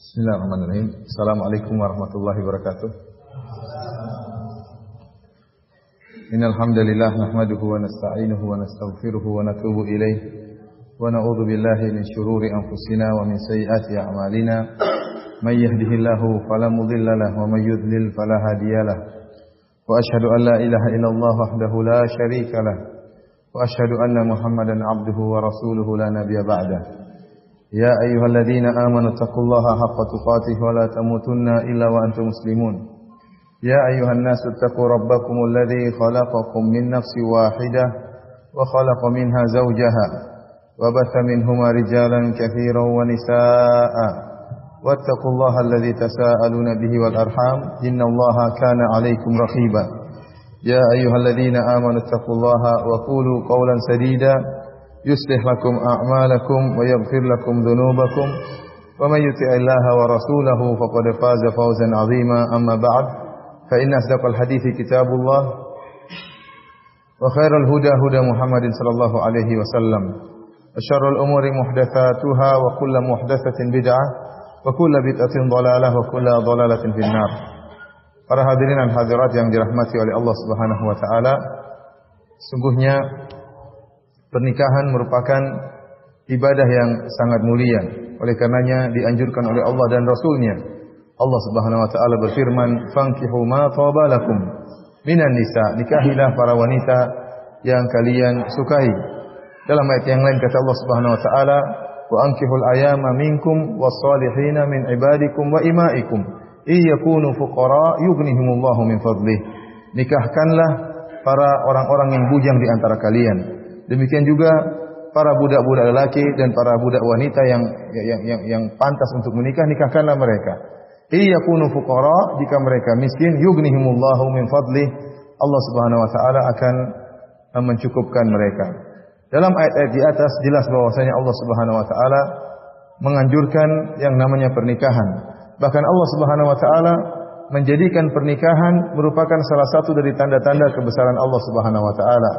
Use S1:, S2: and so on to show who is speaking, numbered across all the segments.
S1: Bismillahirrahmanirrahim. Assalamualaikum warahmatullahi wabarakatuh. Innal hamdalillah nahmaduhu wa nasta'inuhu wa nastaghfiruhu wa natubu ilayh wa na'udzu billahi min shururi anfusina wa min sayyiati a'malina. May yahdihillahu fala mudilla lahu wa may yudlil fala hadiyalah. Wa asyhadu an la ilaha illallah wahdahu la syarika lah. Wa asyhadu anna Muhammadan 'abduhu wa rasuluhu la nabiyya ba'dahu. يا أيها الذين آمنوا اتقوا الله حق تقاته ولا تموتن إلا وأنتم مسلمون يا أيها الناس اتقوا ربكم الذي خلقكم من نفس واحدة وخلق منها زوجها وبث منهما رجالا كثيرا ونساء واتقوا الله الذي تساءلون به والأرحام إن الله كان عليكم رقيبا يا أيها الذين آمنوا اتقوا الله وقولوا قولا سديدا يصلح لكم أعمالكم ويغفر لكم ذنوبكم ومن يطع الله ورسوله فقد فاز فوزا عظيما أما بعد فإن أصدق الحديث كتاب الله وخير الهدى هدى محمد صلى الله عليه وسلم وشر الأمور محدثاتها وكل محدثة بدعة وكل بدعة ضلالة وكل ضلالة في النار. Para hadirin dan hadirat yang dirahmati oleh Allah Subhanahu wa taala, sungguhnya pernikahan merupakan ibadah yang sangat mulia. Oleh karenanya dianjurkan oleh Allah dan Rasul-Nya. Allah Subhanahu wa taala berfirman, "Fankihu ma thaba lakum minan nisa." Nikahilah para wanita yang kalian sukai. Dalam ayat yang lain kata Allah Subhanahu wa taala, "Wa ankihul ayama minkum was-salihina min ibadikum wa imaikum iyakunu fuqara yughnihimullahu min fadlih." Nikahkanlah para orang-orang yang bujang di antara kalian. Demikian juga para budak-budak lelaki dan para budak wanita yang pantas untuk menikah, nikahkanlah mereka. Iyakunu fuqara, jika mereka miskin, yughnihimullahu min fadlih, Allah Subhanahu wa taala akan mencukupkan mereka. Dalam ayat-ayat di atas jelas bahwasanya Allah Subhanahu wa taala menganjurkan yang namanya pernikahan. Bahkan Allah Subhanahu wa taala menjadikan pernikahan merupakan salah satu dari tanda-tanda kebesaran Allah Subhanahu wa taala.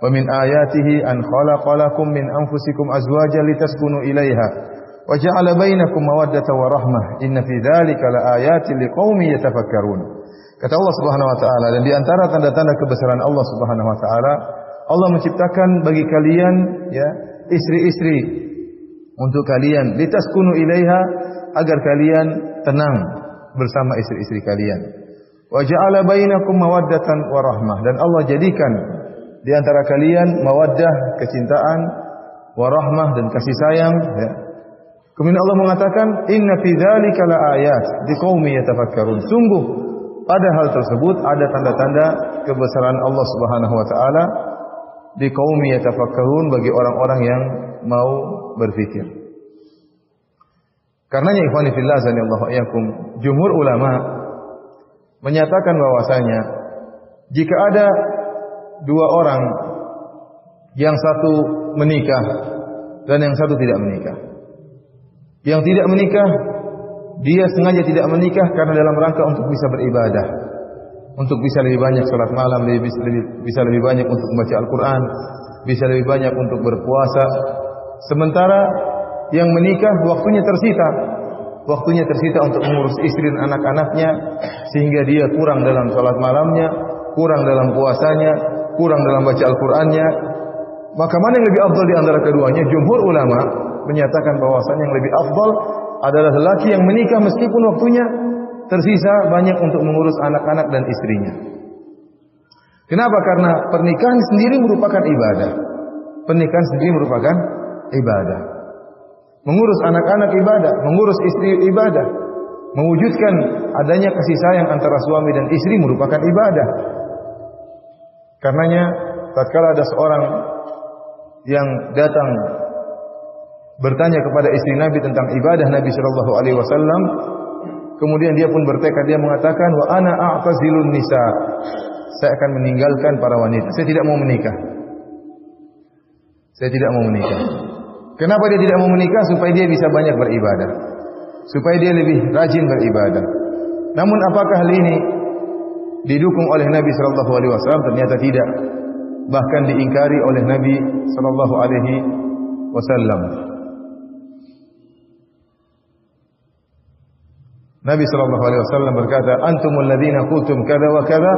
S1: Wa min ayatihi an khalaqa lakum min anfusikum azwajan litaskunu ilaiha wa ja'ala bainakum mawaddatan wa rahmah inna fi dzalika laayatin liqaumin yatafakkarun. Kata Allah Subhanahu wa taala, dan di antara tanda-tanda kebesaran Allah Subhanahu wa taala, Allah menciptakan bagi kalian ya istri-istri untuk kalian, litaskunu ilaiha, agar kalian tenang bersama istri-istri kalian. Wa ja'ala bainakum mawaddatan wa rahmah, dan Allah jadikan di antara kalian mawaddah, kecintaan, warahmah, dan kasih sayang. Ya. Kemudian Allah mengatakan, Inna fi dzalika laayat liqaumin yatafakkarun. Sungguh pada hal tersebut ada tanda-tanda kebesaran Allah Subhanahu wa taala liqaumin yatafakkarun, bagi orang-orang yang mau berfikir. Karenanya ikhwani fillah azanillahu iyyakum, jumhur ulama menyatakan bahwasanya jika ada dua orang, yang satu menikah dan yang satu tidak menikah. Yang tidak menikah, dia sengaja tidak menikah karena dalam rangka untuk bisa beribadah, untuk bisa lebih banyak salat malam, bisa lebih banyak untuk membaca Al-Quran, bisa lebih banyak untuk berpuasa. Sementara yang menikah waktunya tersita untuk mengurus istri dan anak-anaknya, sehingga dia kurang dalam salat malamnya, kurang dalam puasanya, kurang dalam baca Al-Qur'annya. Maka mana yang lebih afdal di antara keduanya? Jumhur ulama menyatakan bahwasanya yang lebih afdal adalah lelaki yang menikah meskipun waktunya tersisa banyak untuk mengurus anak-anak dan istrinya. Kenapa? Karena pernikahan sendiri merupakan ibadah. Pernikahan sendiri merupakan ibadah. Mengurus anak-anak ibadah, mengurus istri ibadah. Mewujudkan adanya kasih sayang antara suami dan istri merupakan ibadah. Karenanya tatkala ada seorang yang datang bertanya kepada istri Nabi tentang ibadah Nabi sallallahu alaihi wasallam, kemudian dia pun bertekad, dia mengatakan, wa ana a'tazilun nisa, saya akan meninggalkan para wanita, saya tidak mau menikah. Saya tidak mau menikah. Kenapa dia tidak mau menikah? Supaya dia bisa banyak beribadah, supaya dia lebih rajin beribadah. Namun apakah hal ini didukung oleh Nabi sallallahu alaihi wasallam? Ternyata tidak. Bahkan diingkari oleh Nabi sallallahu alaihi wasallam. Nabi sallallahu alaihi wasallam berkata, "Antumul ladzina qultum kadza wa kadza."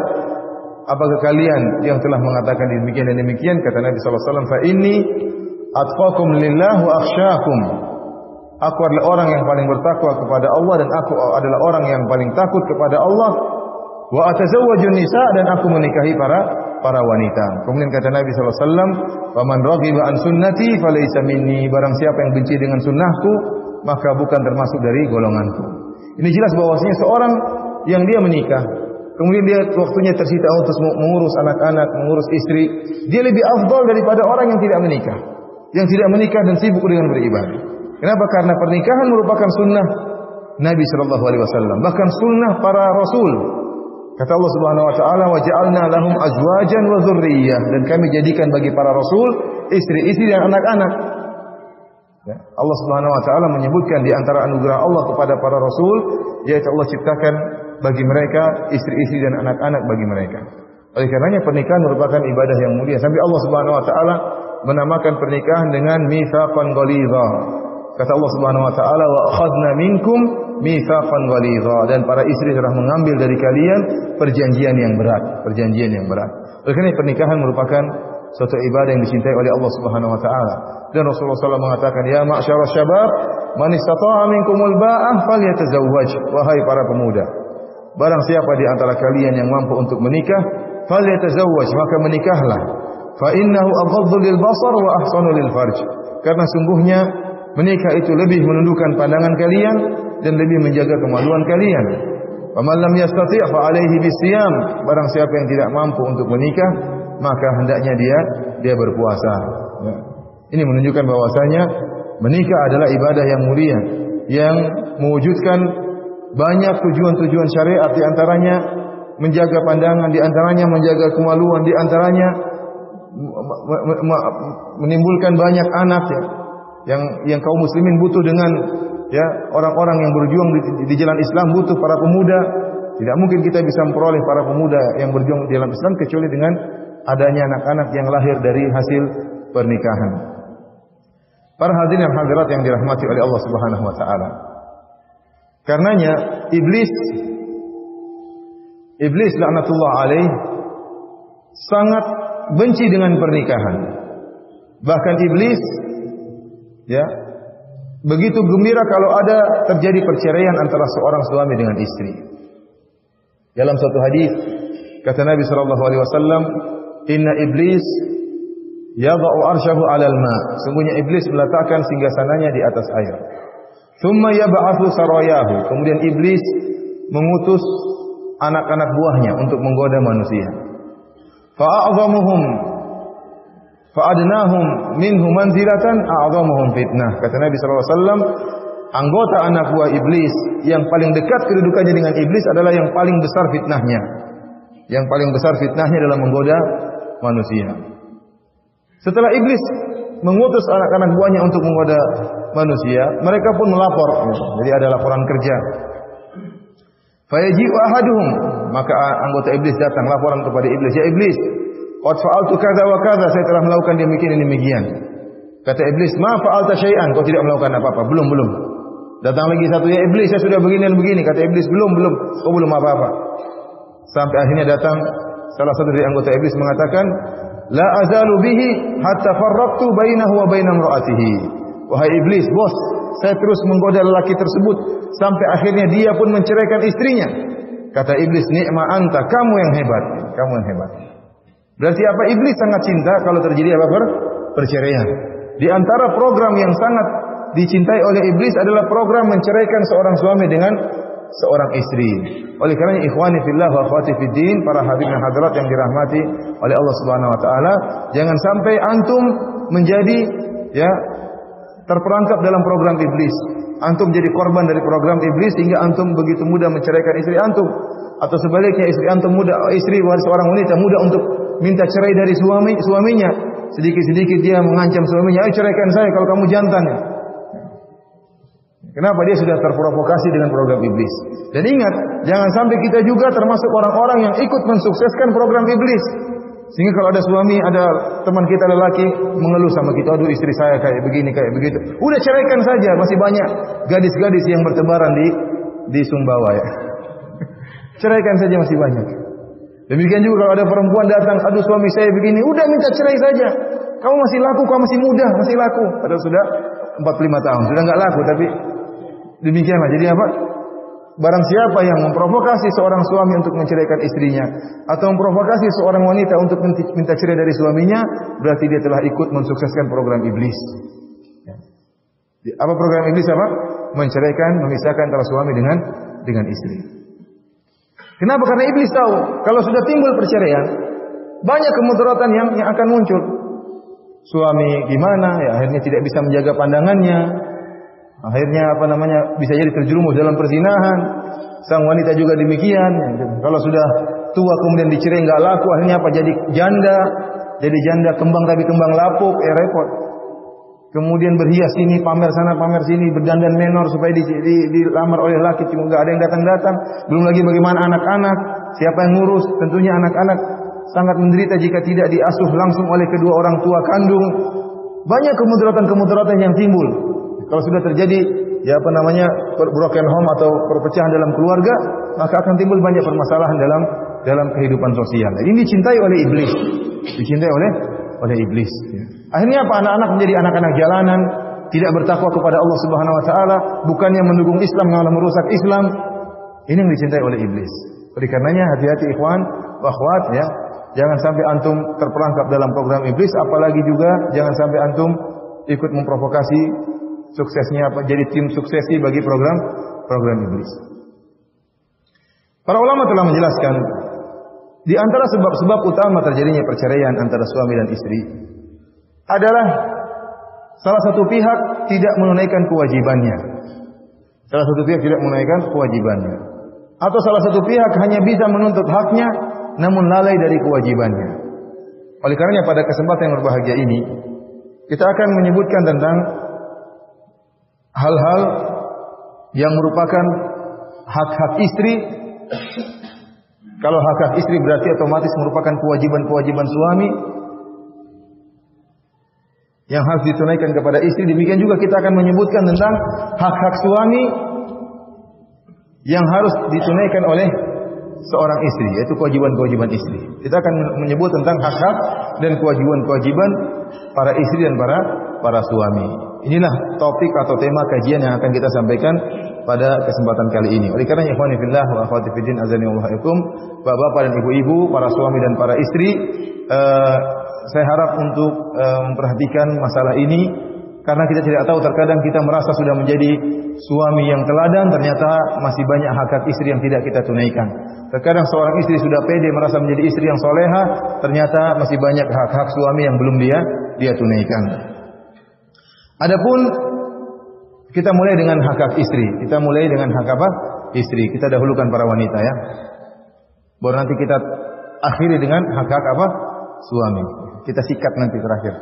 S1: Apakah kalian yang telah mengatakan demikian dan demikian? Kata Nabi sallallahu alaihi wasallam, "Fa inni atqakum lillah wa akhsyakum." Aku adalah orang yang paling bertakwa kepada Allah dan aku adalah orang yang paling takut kepada Allah. Wa atazawwajun nisa, dan aku menikahi para wanita. Kemudian kata Nabi sallallahu alaihi wasallam, "Faman raghiba an sunnati falaysa minni." Barang siapa yang benci dengan sunnahku, maka bukan termasuk dari golonganku. Ini jelas bahwasanya seorang yang dia menikah, kemudian dia waktunya tersita untuk mengurus anak-anak, mengurus istri, dia lebih afdal daripada orang yang tidak menikah. Yang tidak menikah dan sibuk dengan beribadah. Kenapa? Karena pernikahan merupakan sunnah Nabi sallallahu alaihi wasallam, bahkan sunnah para rasul. Kata Allah Subhanahu wa taala, "Wa ja'alna lahum azwajan wa dzurriyyah." Dan kami jadikan bagi para rasul istri-istri dan anak-anak. Ya, Allah Subhanahu wa taala menyebutkan di antara anugerah Allah kepada para rasul, yaitu Allah ciptakan bagi mereka istri-istri dan anak-anak bagi mereka. Oleh karenanya pernikahan merupakan ibadah yang mulia. Sampai Allah Subhanahu wa taala menamakan pernikahan dengan mitsaqan ghalidha. Kata Allah Subhanahu wa taala, "Wa akhadna minkum mitsaqan ghalidha." Dan para istri telah mengambil dari kalian perjanjian yang berat, perjanjian yang berat. Oleh karena pernikahan merupakan suatu ibadah yang dicintai oleh Allah Subhanahu wa taala. Dan Rasulullah SAW mengatakan, "Ya ma'syarasy syabab, man istata'a minkumul ba'ah falyatazawwaj." Wahai para pemuda, barang siapa di antara kalian yang mampu untuk menikah, falyatazawwaj, maka menikahlah. Fa innahu aghaddu lil basar wa ahsanu lil farj. Karena sungguhnya menikah itu lebih menundukkan pandangan kalian dan lebih menjaga kemaluan kalian. Faman lam yastati' fa alaihi bisiyam. Barang siapa yang tidak mampu untuk menikah, maka hendaknya dia berpuasa. Ya. Ini menunjukkan bahwasanya menikah adalah ibadah yang mulia yang mewujudkan banyak tujuan-tujuan syariat, di antaranya menjaga pandangan, di antaranya menjaga kemaluan, di antaranya menimbulkan banyak anak ya. Yang kaum muslimin butuh dengan ya orang-orang yang berjuang di jalan Islam, butuh para pemuda. Tidak mungkin kita bisa memperoleh para pemuda yang berjuang di dalam Islam kecuali dengan adanya anak-anak yang lahir dari hasil pernikahan. Para hadirin dan hadirat yang dirahmati oleh Allah Subhanahu wa taala. Karenanya iblis laknatullah alaih sangat benci dengan pernikahan. Bahkan iblis ya begitu gembira kalau ada terjadi perceraian antara seorang suami dengan istri. Dalam suatu hadis kata Nabi sallallahu alaihi wasallam, "Inna iblis yada'u arsyahu 'alal ma." Sungguhnya iblis meletakkan singgasananya di atas air. Tsumma yab'atsu sarayahu. Kemudian iblis mengutus anak-anak buahnya untuk menggoda manusia. Fa'adhamuhum fa'adnahum minhu manzilatan a'dhamuhum fitnah. Kata Nabi sallallahu alaihi wasallam, anggota anak buah iblis yang paling dekat kedudukannya dengan iblis adalah yang paling besar fitnahnya. Yang paling besar fitnahnya dalam menggoda manusia. Setelah iblis mengutus anak-anak buahnya untuk menggoda manusia, mereka pun melapor. Jadi ada laporan kerja. Fayaji'u ahaduhum, maka anggota iblis datang laporan kepada iblis, "Ya iblis, qad fa'altu kadza wa kadza, saya telah melakukan demikian dan demikian." Kata iblis, "Ma fa'alta syai'an?" Kau tidak melakukan apa-apa. Belum. Datang lagi satu, "Ya iblis, saya sudah begini dan begini." Kata iblis, "Belum. Kau belum apa-apa." Sampai akhirnya datang salah satu dari anggota iblis mengatakan, "La azalu bihi hatta farraqtu bainahu wa baina imra'atihi." Wahai iblis, bos, saya terus menggoda lelaki tersebut sampai akhirnya dia pun menceraikan istrinya. Kata iblis, "Ni'ma anta, kamu yang hebat." Berarti apa? Iblis sangat cinta kalau terjadi apa? Perceraian. Di antara program yang sangat dicintai oleh iblis adalah program menceraikan seorang suami dengan seorang istri. Oleh karena ikhwani fillah wa akhwati fiddin, para hadirin dan hadirat yang dirahmati oleh Allah Subhanahu wa taala, jangan sampai antum menjadi ya terperangkap dalam program iblis. Antum jadi korban dari program iblis sehingga antum begitu mudah menceraikan istri antum, atau sebaliknya istri antum istri seorang wanita mudah untuk minta cerai dari suaminya. Sedikit-sedikit dia mengancam suaminya, "Ayo ceraikan saya kalau kamu jantan." Kenapa? Dia sudah terprovokasi dengan program iblis. Dan ingat, jangan sampai kita juga termasuk orang-orang yang ikut mensukseskan program iblis. Sehingga kalau ada suami, ada teman kita lelaki mengeluh sama kita, "Aduh, istri saya kayak begini, kayak begitu." Udah ceraikan saja, masih banyak gadis-gadis yang bertebaran di Sumbawa ya. Ceraikan saja masih banyak. Demikian juga kalau ada perempuan datang, aduh suami saya begini, udah minta cerai saja. Kamu masih laku, kamu masih muda, masih laku. Padahal sudah 45 tahun, sudah enggak laku, tapi demikianlah. Jadi apa? Barang siapa yang memprovokasi seorang suami untuk menceraikan istrinya atau memprovokasi seorang wanita untuk minta cerai dari suaminya, berarti dia telah ikut mensukseskan program iblis. Apa program iblis apa? Menceraikan, memisahkan antara suami dengan istri. Kenapa? Karena iblis tahu kalau sudah timbul perceraian, banyak kemudaratan yang akan muncul. Suami gimana? Ya akhirnya tidak bisa menjaga pandangannya. Akhirnya bisa jadi terjerumus dalam perzinahan. Sang wanita juga demikian. Kalau sudah tua kemudian dicerai enggak laku, akhirnya apa? Jadi janda. Jadi janda kembang tapi kembang lapuk, repot. Kemudian berhias sini, pamer sana, pamer sini, berdandan menor supaya dilamar oleh laki, cuma enggak ada yang datang-datang. Belum lagi bagaimana anak-anak, siapa yang ngurus? Tentunya anak-anak sangat menderita jika tidak diasuh langsung oleh kedua orang tua kandung. Banyak kemudaratan-kemudaratan yang timbul. Kalau sudah terjadi broken home atau perpecahan dalam keluarga, maka akan timbul banyak permasalahan dalam kehidupan sosial. Ini dicintai oleh iblis. Dicintai oleh iblis. Akhirnya apa? Anak-anak menjadi anak-anak jalanan, tidak bertakwa kepada Allah Subhanahu wa taala, bukannya mendukung Islam malah merusak Islam. Ini yang dicintai oleh iblis. Oleh karenanya hati-hati ikhwan wa akhwat ya. Jangan sampai antum terperangkap dalam program iblis, apalagi juga jangan sampai antum ikut memprovokasi suksesnya jadi tim suksesi bagi program iblis. Para ulama telah menjelaskan di antara sebab-sebab utama terjadinya perceraian antara suami dan istri adalah salah satu pihak tidak menunaikan kewajibannya. Salah satu pihak tidak menunaikan kewajibannya. Atau salah satu pihak hanya bisa menuntut haknya namun lalai dari kewajibannya. Oleh karenanya pada kesempatan yang berbahagia ini kita akan menyebutkan tentang hal-hal yang merupakan hak-hak istri. Kalau hak-hak istri berarti otomatis merupakan kewajiban-kewajiban suami yang harus ditunaikan kepada istri. Demikian juga kita akan menyebutkan tentang hak-hak suami yang harus ditunaikan oleh seorang istri, yaitu kewajiban-kewajiban istri. Kita akan menyebut tentang hak-hak dan kewajiban-kewajiban para istri dan para suami. Inilah topik atau tema kajian yang akan kita sampaikan pada kesempatan kali ini. Oleh karena ikhwani fillah wa akhwati fiddin azani wa alaikum, bapak-bapak dan ibu-ibu, para suami dan para istri, saya harap untuk memperhatikan masalah ini karena kita tidak tahu, terkadang kita merasa sudah menjadi suami yang teladan, ternyata masih banyak hak-hak istri yang tidak kita tunaikan. Terkadang seorang istri sudah pede merasa menjadi istri yang soleha, ternyata masih banyak hak-hak suami yang belum dia tunaikan. Adapun kita mulai dengan hak-hak istri. Kita mulai dengan hak apa? Istri. Kita dahulukan para wanita ya. Baru nanti kita akhiri dengan hak-hak apa? Suami. Kita sikat nanti terakhir.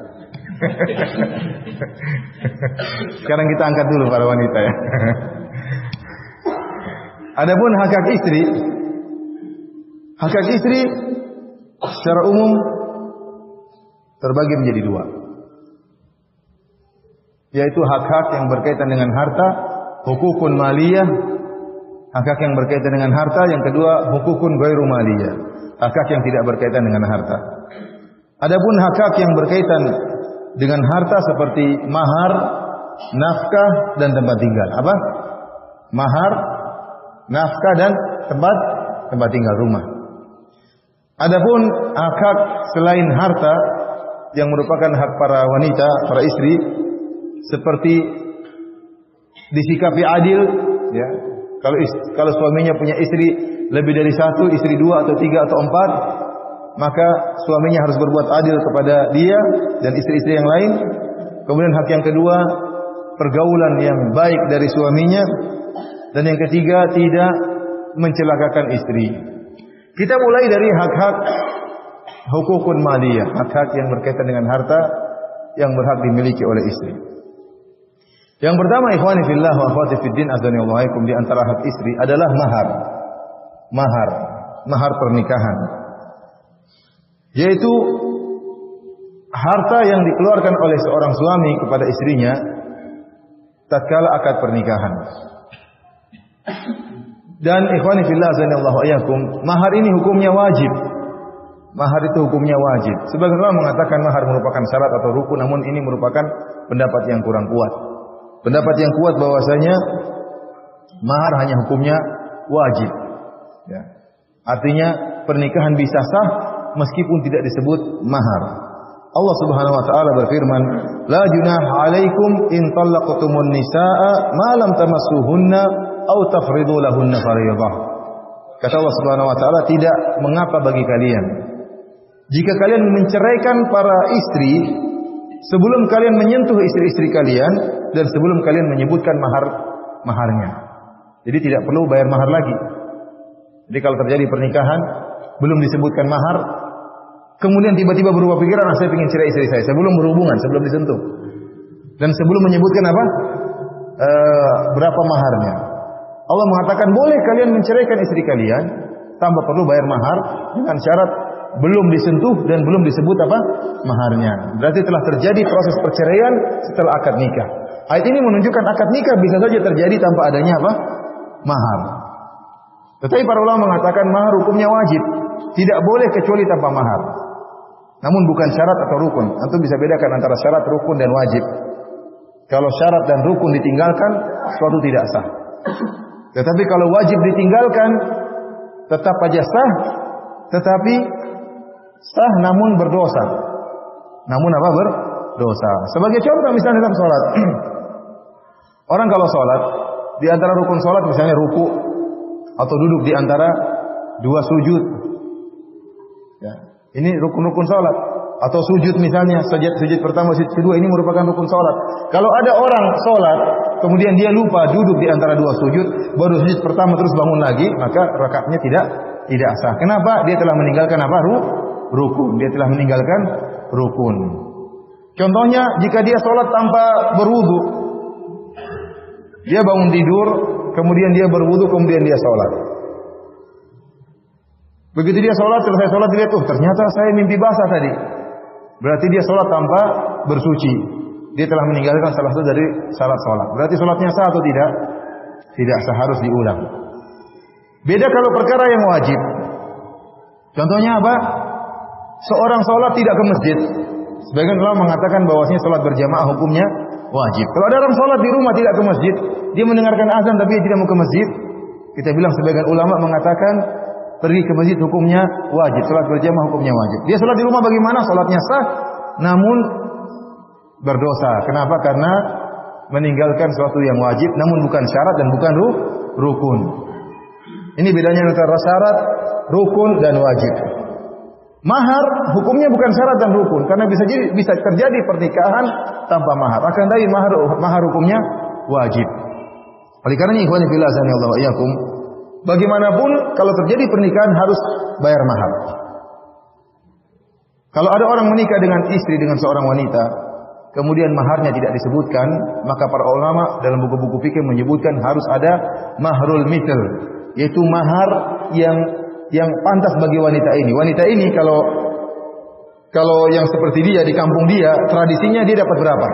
S1: Sekarang kita angkat dulu para wanita ya. Adapun hak-hak istri, hak-hak istri secara umum terbagi menjadi dua, yaitu hak-hak yang berkaitan dengan harta, hukukun maliyah, hak-hak yang berkaitan dengan harta. Yang kedua, hukukun ghairu maliyah, hak-hak yang tidak berkaitan dengan harta. Adapun hak-hak yang berkaitan dengan harta seperti mahar, nafkah dan tempat tinggal. Apa? Mahar, nafkah dan tempat tinggal, rumah. Adapun hak-hak selain harta yang merupakan hak para wanita, para istri, seperti disikapi adil ya. Kalau suaminya punya istri lebih dari satu, istri dua atau tiga atau empat, maka suaminya harus berbuat adil kepada dia dan istri-istri yang lain. Kemudian hak yang kedua, pergaulan yang baik dari suaminya. Dan yang ketiga, tidak mencelakakan istri. Kita mulai dari hak-hak hukukun maliyah, hak-hak yang berkaitan dengan harta yang berhak dimiliki oleh istri. Yang pertama, ikhwani fillah wa akhwati fiddin azani Allahikum, di antara hak istri adalah mahar pernikahan, yaitu harta yang dikeluarkan oleh seorang suami kepada istrinya tatkala akad pernikahan. Dan ikhwani fillah azanillahu iyyakum, mahar ini hukumnya wajib. Mahar itu hukumnya wajib. Sebagian ulama mengatakan mahar merupakan syarat atau rukun, namun ini merupakan pendapat yang kurang kuat. Pendapat yang kuat bahwasanya mahar hanya hukumnya wajib. Ya. Artinya pernikahan bisa sah meskipun tidak disebut mahar. Allah Subhanahu wa taala berfirman, "La junaha 'alaikum in talaqtumun nisaa ma lam tamassuhunna aw tafridu lahunna fariidah." Kata Allah Subhanahu wa taala, tidak mengapa bagi kalian jika kalian menceraikan para istri sebelum kalian menyentuh istri-istri kalian dan sebelum kalian menyebutkan maharnya. Jadi tidak perlu bayar mahar lagi. Jadi kalau terjadi pernikahan belum disebutkan mahar, kemudian tiba-tiba berubah pikiran, saya ingin cerai istri saya sebelum berhubungan, sebelum disentuh, dan sebelum menyebutkan apa berapa maharnya. Allah mengatakan boleh kalian menceraikan istri kalian tanpa perlu bayar mahar dengan syarat belum disentuh dan belum disebut apa maharnya. Berarti telah terjadi proses perceraian setelah akad nikah. Ayat ini menunjukkan akad nikah bisa saja terjadi tanpa adanya apa mahar. Tetapi para ulama mengatakan mahar hukumnya wajib, tidak boleh kecuali tanpa mahar. Namun bukan syarat atau rukun. Antum bisa bedakan antara syarat, rukun dan wajib. Kalau syarat dan rukun ditinggalkan, suatu tidak sah. Tetapi kalau wajib ditinggalkan, tetap aja sah, tetapi sah namun berdosa. Namun apa? Berdosa. Sebagai contoh misalnya dalam sholat. Orang kalau sholat, di antara rukun sholat misalnya ruku atau duduk di antara dua sujud. Ya. Ini rukun-rukun sholat. Atau sujud misalnya, sujud pertama, sujud kedua, ini merupakan rukun sholat. Kalau ada orang sholat, kemudian dia lupa duduk di antara dua sujud, baru sujud pertama terus bangun lagi, maka rakaatnya tidak sah. Kenapa? Dia telah meninggalkan apa? Rukun. Dia telah meninggalkan rukun. Contohnya, jika dia sholat tanpa berwudu, dia bangun tidur, kemudian dia berwudu, kemudian dia sholat. Begitu dia sholat, selesai sholat, dia lihat, ternyata saya mimpi basah tadi. Berarti dia sholat tanpa bersuci. Dia telah meninggalkan salah satu dari syarat sholat. Berarti sholatnya sah atau tidak? Tidak sah, harus diulang. Beda kalau perkara yang wajib. Contohnya apa? Seorang sholat tidak ke masjid. Sebagian ulama mengatakan bahwasanya sholat berjamaah hukumnya wajib. Kalau ada orang sholat di rumah tidak ke masjid, dia mendengarkan azan tapi dia tidak mau ke masjid, kita bilang sebagian ulama mengatakan pergi ke masjid hukumnya wajib, sholat berjamaah hukumnya wajib. Dia sholat di rumah bagaimana? Sholatnya sah, namun berdosa. Kenapa? Karena meninggalkan sesuatu yang wajib, namun bukan syarat dan bukan rukun. Ini bedanya antara syarat, rukun dan wajib. Mahar hukumnya bukan syarat dan rukun, karena bisa terjadi pernikahan tanpa mahar. Akan tapi mahar hukumnya wajib. Oleh karenanya ikhwan fillah azanillahu iyyakum, bagaimanapun kalau terjadi pernikahan harus bayar mahar. Kalau ada orang menikah dengan istri dengan seorang wanita, kemudian maharnya tidak disebutkan, maka para ulama dalam buku-buku fikih menyebutkan harus ada mahrul mithl, yaitu mahar yang pantas bagi wanita ini. Wanita ini kalau yang seperti dia di kampung dia, tradisinya dia dapat berapa?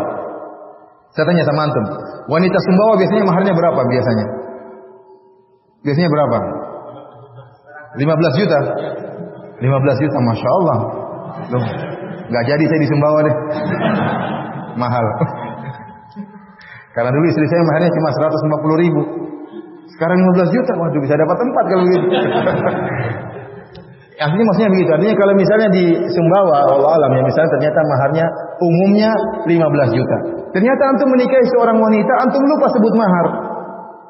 S1: Saya tanya sama antum, wanita Sumbawa biasanya maharnya berapa biasanya? Biasanya berapa? 15 juta. 15 juta, Masya Allah. Loh, gak jadi saya di Sumbawa deh. Mahal. Karena dulu istri saya maharnya cuma 150 ribu. Sekarang 15 juta. Waduh, bisa dapat tempat kalau begitu. Artinya maksudnya begitu. Artinya kalau misalnya di Sumbawa, Allah alam ya, misalnya ternyata maharnya umumnya 15 juta. Ternyata antum menikahi seorang wanita, antum lupa sebut mahar.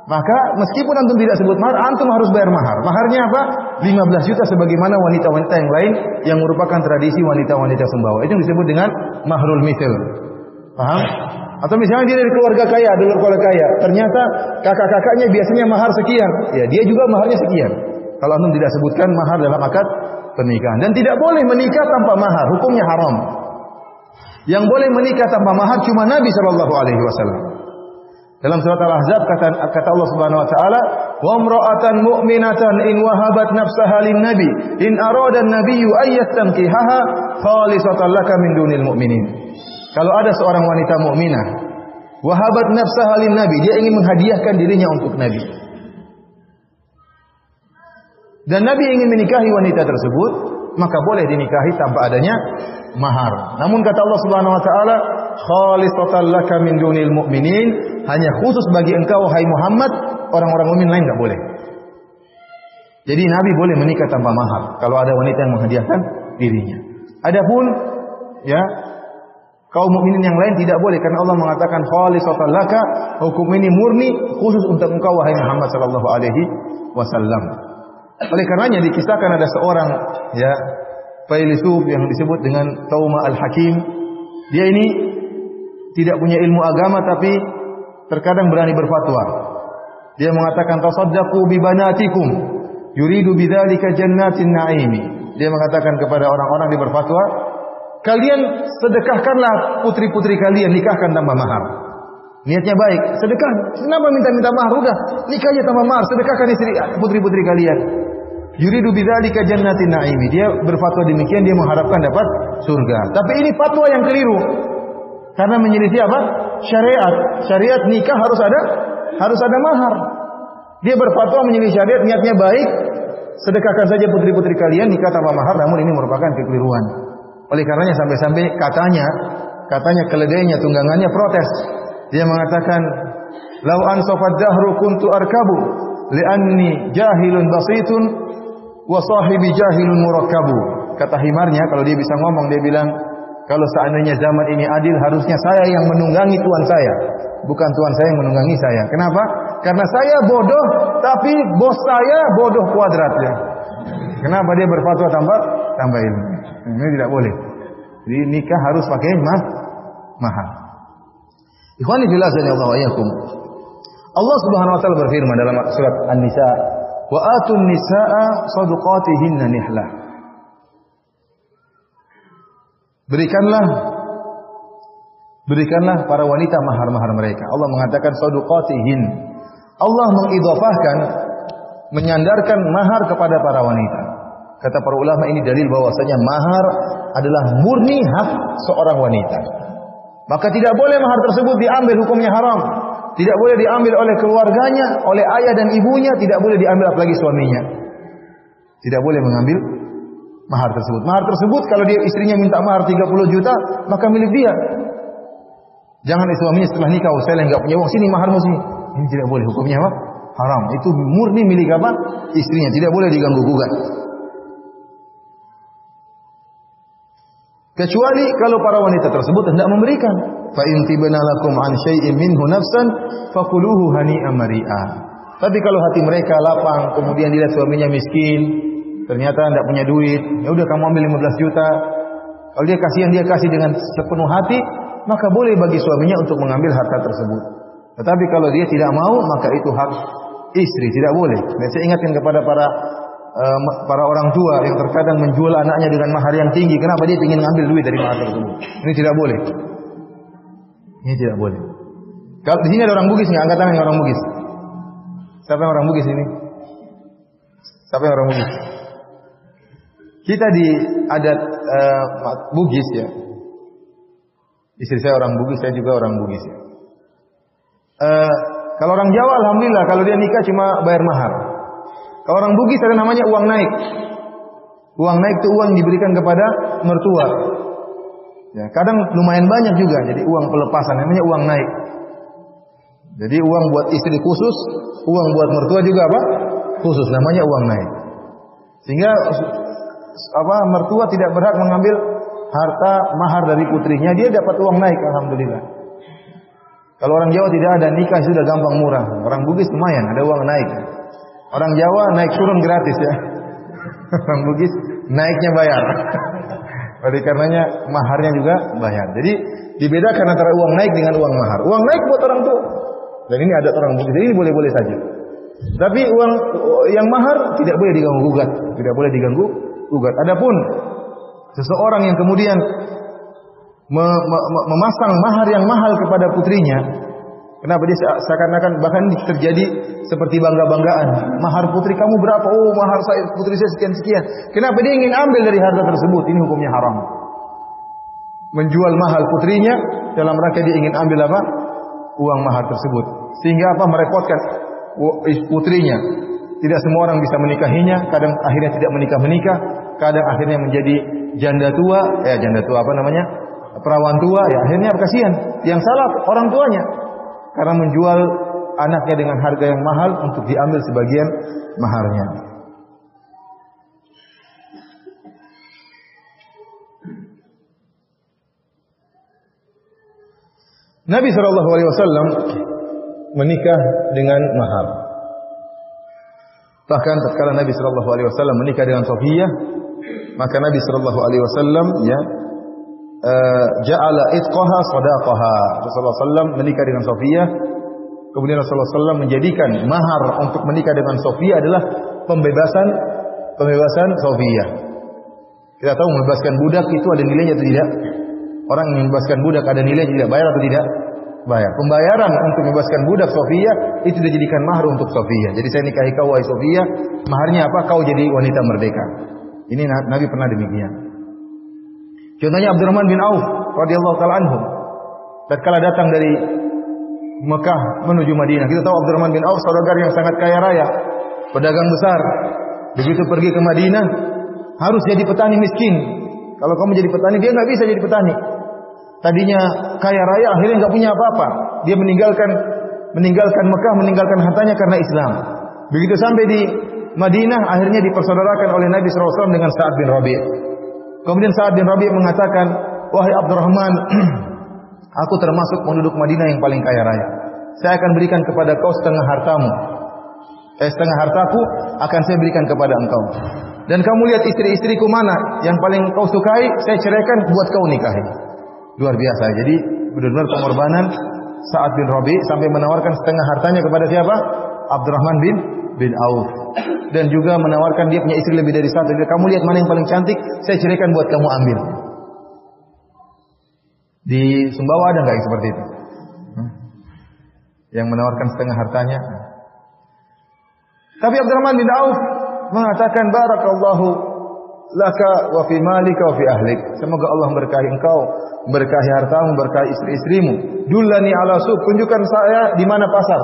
S1: Maka meskipun antum tidak sebut mahar, antum harus bayar mahar. Maharnya apa? 15 juta sebagaimana wanita-wanita yang lain yang merupakan tradisi wanita-wanita Sumbawa. Itu yang disebut dengan mahrul mithl. Paham? Atau misalnya dia dari keluarga kaya, ternyata kakak-kakaknya biasanya mahar sekian. Ya, dia juga maharnya sekian. Kalau antum tidak sebutkan mahar dalam akad pernikahan. Dan tidak boleh menikah tanpa mahar, hukumnya haram. Yang boleh menikah tanpa mahar cuma Nabi SAW. Dalam surat Al-Ahzab kata Allah Subhanahu wa taala, "Wa imra'atan mu'minatan in wahabat nafsaha lin-nabi in arada an-nabiyyu an yastankihaha khalisatan laka min dunil mu'minin." Kalau ada seorang wanita mukminah, wahabat nafsaha lin-nabi, dia ingin menghadiahkan dirinya untuk Nabi. dan Nabi ingin menikahi wanita tersebut, maka boleh dinikahi tanpa adanya mahar. Namun kata Allah Subhanahu wa taala, khalisatan laka min dunil mu'minin, hanya khusus bagi engkau wahai Muhammad, orang-orang mukmin lain enggak boleh. Jadi Nabi boleh menikah tanpa mahar kalau ada wanita yang menghadiahkan dirinya. Adapun ya kaum mukminin yang lain tidak boleh karena Allah mengatakan khalisatan laka, hukum ini murni khusus untuk engkau wahai Muhammad sallallahu alaihi wasallam. Oleh karenanya dikisahkan ada seorang ya filsuf yang disebut dengan Tauma al-Hakim. Dia ini tidak punya ilmu agama tapi terkadang berani berfatwa. Dia mengatakan tasaddaqu bi banatikum yuridu bidzalika jannatin na'imi. Dia mengatakan kepada orang-orang di berfatwa, kalian sedekahkanlah putri-putri kalian, nikahkan tanpa mahar. Niatnya baik, sedekah. Kenapa minta-minta mahar? Udah, nikahnya tanpa mahar, sedekahkan istri putri-putri kalian. Yuridu bidzalika jannatin na'imi. Dia berfatwa demikian, dia mengharapkan dapat surga. Tapi ini fatwa yang keliru. Karena menyelisih apa? Syariat. Syariat nikah harus ada mahar. Dia berfatwa menyelisih syariat, niatnya baik. Sedekahkan saja putri-putri kalian nikah tanpa mahar, namun ini merupakan kekeliruan. Oleh karenanya sampai-sampai katanya keledainya, tunggangannya protes. Dia mengatakan, "Lau ansafad dahru kuntu arkabu li'anni jahilun basitun wa sahibi jahilun murakkabu." Kata himarnya, kalau dia bisa ngomong, dia bilang, kalau seandainya zaman ini adil, harusnya saya yang menunggangi tuan saya, bukan tuan saya yang menunggangi saya. Kenapa? Karena saya bodoh, tapi bos saya bodoh kuadratnya. Kenapa dia berfatwa tanpa ilmu? Ini tidak boleh. Jadi nikah harus pakai mahar. Ikhwani fillah Allah wa iyyakum. Allah Subhanahu wa taala berfirman dalam surat An-Nisa, "Wa atun nisaa shadaqatihinna nihlah." Berikanlah para wanita mahar-mahar mereka. Allah mengatakan shadaqatihin. Allah mengidhafahkan, menyandarkan mahar kepada para wanita. Kata para ulama ini dalil bahwasanya mahar adalah murni hak seorang wanita. Maka tidak boleh mahar tersebut diambil, hukumnya haram. Tidak boleh diambil oleh keluarganya, oleh ayah dan ibunya, tidak boleh diambil apalagi suaminya. Tidak boleh mengambil mahar tersebut. Mahar tersebut kalau dia istrinya minta mahar 30 juta, maka milik dia. Jangan suaminya setelah nikah, saya enggak punya uang, sini maharmu sini. Ini tidak boleh, hukumnya apa? Haram. Itu murni milik apa? Istrinya, tidak boleh diganggu gugat. Kecuali kalau para wanita tersebut hendak memberikan. Fa in tibna lakum an syai'in minhu nafsan fakuluhu hani'an mari'a. Tapi kalau hati mereka lapang, kemudian dilihat suaminya miskin, ternyata tidak punya duit, ya udah kamu ambil 15 juta. Kalau dia kasihan, dia kasih dengan sepenuh hati, maka boleh bagi suaminya untuk mengambil harta tersebut. Tetapi kalau dia tidak mau, maka itu hak istri, tidak boleh. Dan saya ingatkan kepada para orang tua yang terkadang menjual anaknya dengan mahar yang tinggi. Kenapa? Dia ingin mengambil duit dari mahar tersebut. Ini tidak boleh. Ini tidak boleh. Kalau di sini ada orang Bugis, nggak angkat tangan yang orang Bugis. Siapa yang orang Bugis ini? Siapa yang orang Bugis? Kita di adat Bugis ya. Istri saya orang Bugis, saya juga orang Bugis ya. Kalau orang Jawa alhamdulillah kalau dia nikah cuma bayar mahar. Kalau orang Bugis ada namanya uang naik. Uang naik itu uang diberikan kepada mertua. Ya, kadang lumayan banyak juga. Jadi uang pelepasan namanya uang naik. Jadi uang buat istri khusus, uang buat mertua juga apa? Khusus, namanya uang naik. Sehingga mertua tidak berhak mengambil harta mahar dari putrinya, dia dapat uang naik alhamdulillah. Kalau orang Jawa tidak ada, nikah sudah gampang murah. Orang Bugis lumayan, ada uang naik. Orang Jawa naik turun gratis ya. Orang Bugis naiknya bayar. Oleh karenanya maharnya juga bayar. Jadi dibedakan antara uang naik dengan uang mahar. Uang naik buat orang tua. Dan ini ada orang Bugis, ini boleh-boleh saja. Tapi uang yang mahar tidak boleh diganggu gugat, tidak boleh diganggu gugat. Adapun seseorang yang kemudian memasang mahar yang mahal kepada putrinya, kenapa dia seakan-akan bahkan terjadi seperti bangga-banggaan. Mahar putri kamu berapa? Oh, mahar saya putri saya sekian-sekian. Kenapa dia ingin ambil dari harta tersebut? Ini hukumnya haram. Menjual mahal putrinya dalam rangka dia ingin ambil apa? Uang mahar tersebut. Sehingga apa? Merepotkan putrinya. Tidak semua orang bisa menikahinya, kadang akhirnya tidak menikah, kadang akhirnya menjadi janda tua apa namanya? Perawan tua, ya akhirnya kasihan. Yang salah orang tuanya karena menjual anaknya dengan harga yang mahal untuk diambil sebagian maharnya. Nabi SAW menikah dengan mahar. Bahkan tatkala Nabi SAW menikah dengan Safiyah, maka Nabi SAW ja'ala itqaha sadaqaha. Rasulullah SAW menikah dengan Safiyah. Kemudian Rasulullah SAW menjadikan mahar untuk menikah dengan Safiyah adalah pembebasan Safiyah. Kita tahu membebaskan budak itu ada nilainya atau tidak? Orang yang membebaskan budak ada nilainya tidak? Bayar atau tidak? Bayar. Pembayaran untuk membebaskan budak Safiyah itu dijadikan mahar untuk Safiyah. Jadi saya nikahi kau wahai Safiyah, maharnya apa? Kau jadi wanita merdeka. Ini Nabi pernah demikian. Contohnya Abdurrahman bin Auf radhiyallahu taala anhu. Tatkala datang dari Mekah menuju Madinah. Kita tahu Abdurrahman bin Auf saudagar yang sangat kaya raya, pedagang besar. Begitu pergi ke Madinah harus jadi petani miskin. Kalau kamu jadi petani, dia nggak bisa jadi petani. Tadinya kaya raya, akhirnya nggak punya apa-apa. Dia meninggalkan Mekah, meninggalkan hartanya karena Islam. Begitu sampai di Madinah, akhirnya dipersaudarakan oleh Nabi SAW dengan Sa'ad bin Rabi'. Kemudian Sa'ad bin Rabi' mengatakan, wahai Abdurrahman, aku termasuk penduduk Madinah yang paling kaya raya. Saya akan berikan kepada kau setengah hartamu. Setengah hartaku akan saya berikan kepada engkau. Dan kamu lihat istri-istriku mana yang paling kau sukai, saya ceraikan buat kau nikahi. Luar biasa. Jadi benar-benar pengorbanan Sa'ad bin Rabi' sampai menawarkan setengah hartanya kepada siapa? Abdurrahman bin Auf. Dan juga menawarkan dia punya istri lebih dari satu. Jadi kamu lihat mana yang paling cantik, saya ceraikan buat kamu ambil. Di Sumbawa ada nggak yang seperti itu? Yang menawarkan setengah hartanya. Tapi Abdurrahman bin Auf mengatakan barakallahu laka wa fi malika wa fi ahlik. Semoga Allah memberkahi engkau, memberkahi hartamu, memberkahi istri-istrimu. Dullani ala suq, tunjukkan saya di mana pasar.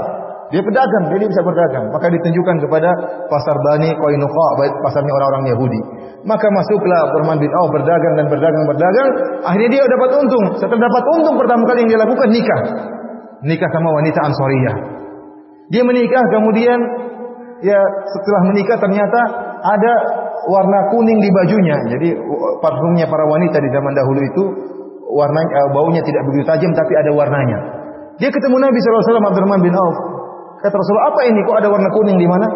S1: Dia pedagang, jadi bisa berdagang. Maka ditunjukkan kepada pasar Bani Qainuqa, pasarnya orang-orang Yahudi. Maka masuklah Abdurrahman bin Auf berdagang dan berdagang. Akhirnya dia dapat untung. Setelah dapat untung pertama kali yang dia lakukan nikah sama wanita Ansoriyah. Dia menikah, kemudian ya setelah menikah ternyata ada warna kuning di bajunya. Jadi parfumnya para wanita di zaman dahulu itu baunya tidak begitu tajam tapi ada warnanya. Dia ketemu Nabi SAW, Abdurrahman bin Auf. Kata Rasulullah, apa ini? Kok ada warna kuning di mana?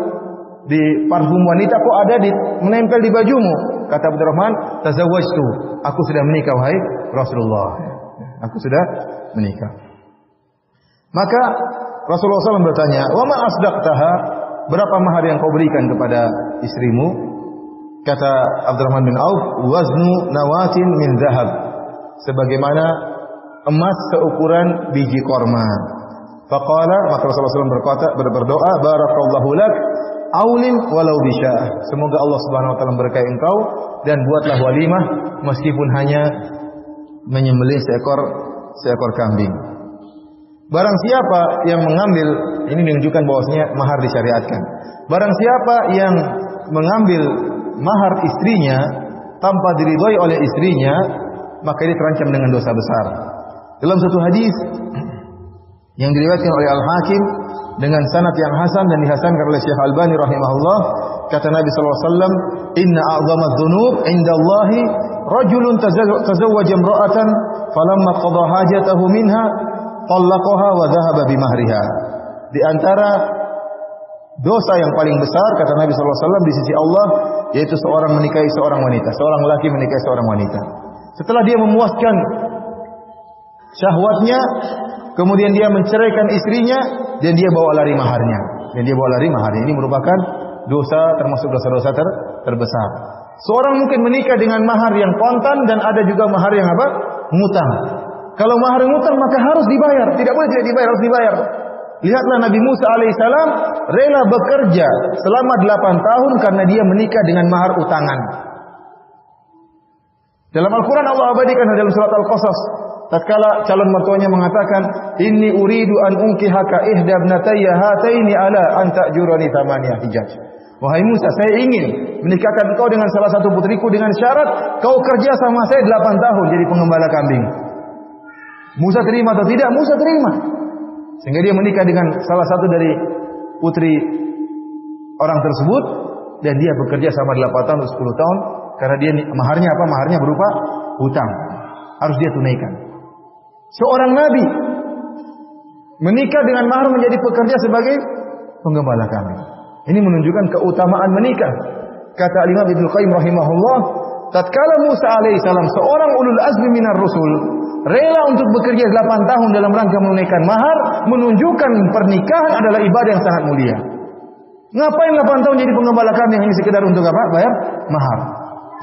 S1: Di parfum wanita kok ada menempel di bajumu? Kata Abdurrahman, tazawwajtu. Aku sudah menikah wahai Rasulullah. Aku sudah menikah. Maka Rasulullah SAW bertanya, wa ma asdaqtaha? Berapa mahar yang kau berikan kepada istrimu? Kata Abdurrahman bin Auf, waznu nawatin min zahab. Sebagaimana emas seukuran biji korma. Faqala, maka Rasulullah SAW berdoa, barakallahu lak, aulin walau bisya'ah. Semoga Allah Subhanahu wa taala memberkahi engkau dan buatlah walimah meskipun hanya menyembelih seekor kambing. Barang siapa yang mengambil, ini menunjukkan bahwasanya mahar disyariatkan. Barang siapa yang mengambil mahar istrinya tanpa diridhoi oleh istrinya, maka dia terancam dengan dosa besar. Dalam satu hadis yang diriwayatkan oleh Al-Hakim dengan sanad yang hasan dan dihasankan oleh Syekh Albani rahimahullah, kata Nabi sallallahu alaihi wasallam, "Inna a'dhamad dzunub 'inda Allahi rajulun tazawwaja imra'atan falamma qada hajatahu minha talaqaha wa dhahaba bimahriha." Di antara dosa yang paling besar kata Nabi sallallahu alaihi wasallam di sisi Allah yaitu seorang menikahi seorang wanita, seorang laki menikahi seorang wanita. Setelah dia memuaskan syahwatnya, kemudian dia menceraikan istrinya dan dia bawa lari maharnya. Ini merupakan dosa termasuk dosa-dosa terbesar. Seorang mungkin menikah dengan mahar yang kontan dan ada juga mahar yang apa? Ngutang. Kalau mahar ngutang maka harus dibayar, tidak boleh tidak dibayar, harus dibayar. Lihatlah Nabi Musa alaihissalam rela bekerja selama 8 tahun karena dia menikah dengan mahar utangan. Dalam Al-Quran Allah abadikan dalam surat Al-Qasas, tatkala calon mertuanya mengatakan, "Inni uridu an unkihaka ihda ibnatayya hataini ala an ta'jurani thamaniya hijaj." Wahai Musa, saya ingin menikahkan engkau dengan salah satu putriku dengan syarat kau kerja sama saya 8 tahun jadi pengembala kambing. Musa terima atau tidak? Musa terima. Sehingga dia menikah dengan salah satu dari putri orang tersebut dan dia bekerja sama 8 tahun atau 10 tahun karena dia maharnya apa? Maharnya berupa hutang. Harus dia tunaikan. Seorang nabi menikah dengan mahar menjadi pekerja sebagai penggembala kambing. Ini menunjukkan keutamaan menikah. Kata Imam Ibnu Qayyim rahimahullah, tatkala Musa alaihissalam seorang ulul azmi minar rusul rela untuk bekerja 8 tahun dalam rangka menunaikan mahar, menunjukkan pernikahan adalah ibadah yang sangat mulia. Ngapain 8 tahun jadi penggembala kambing hanya sekedar untuk apa? Bayar mahar.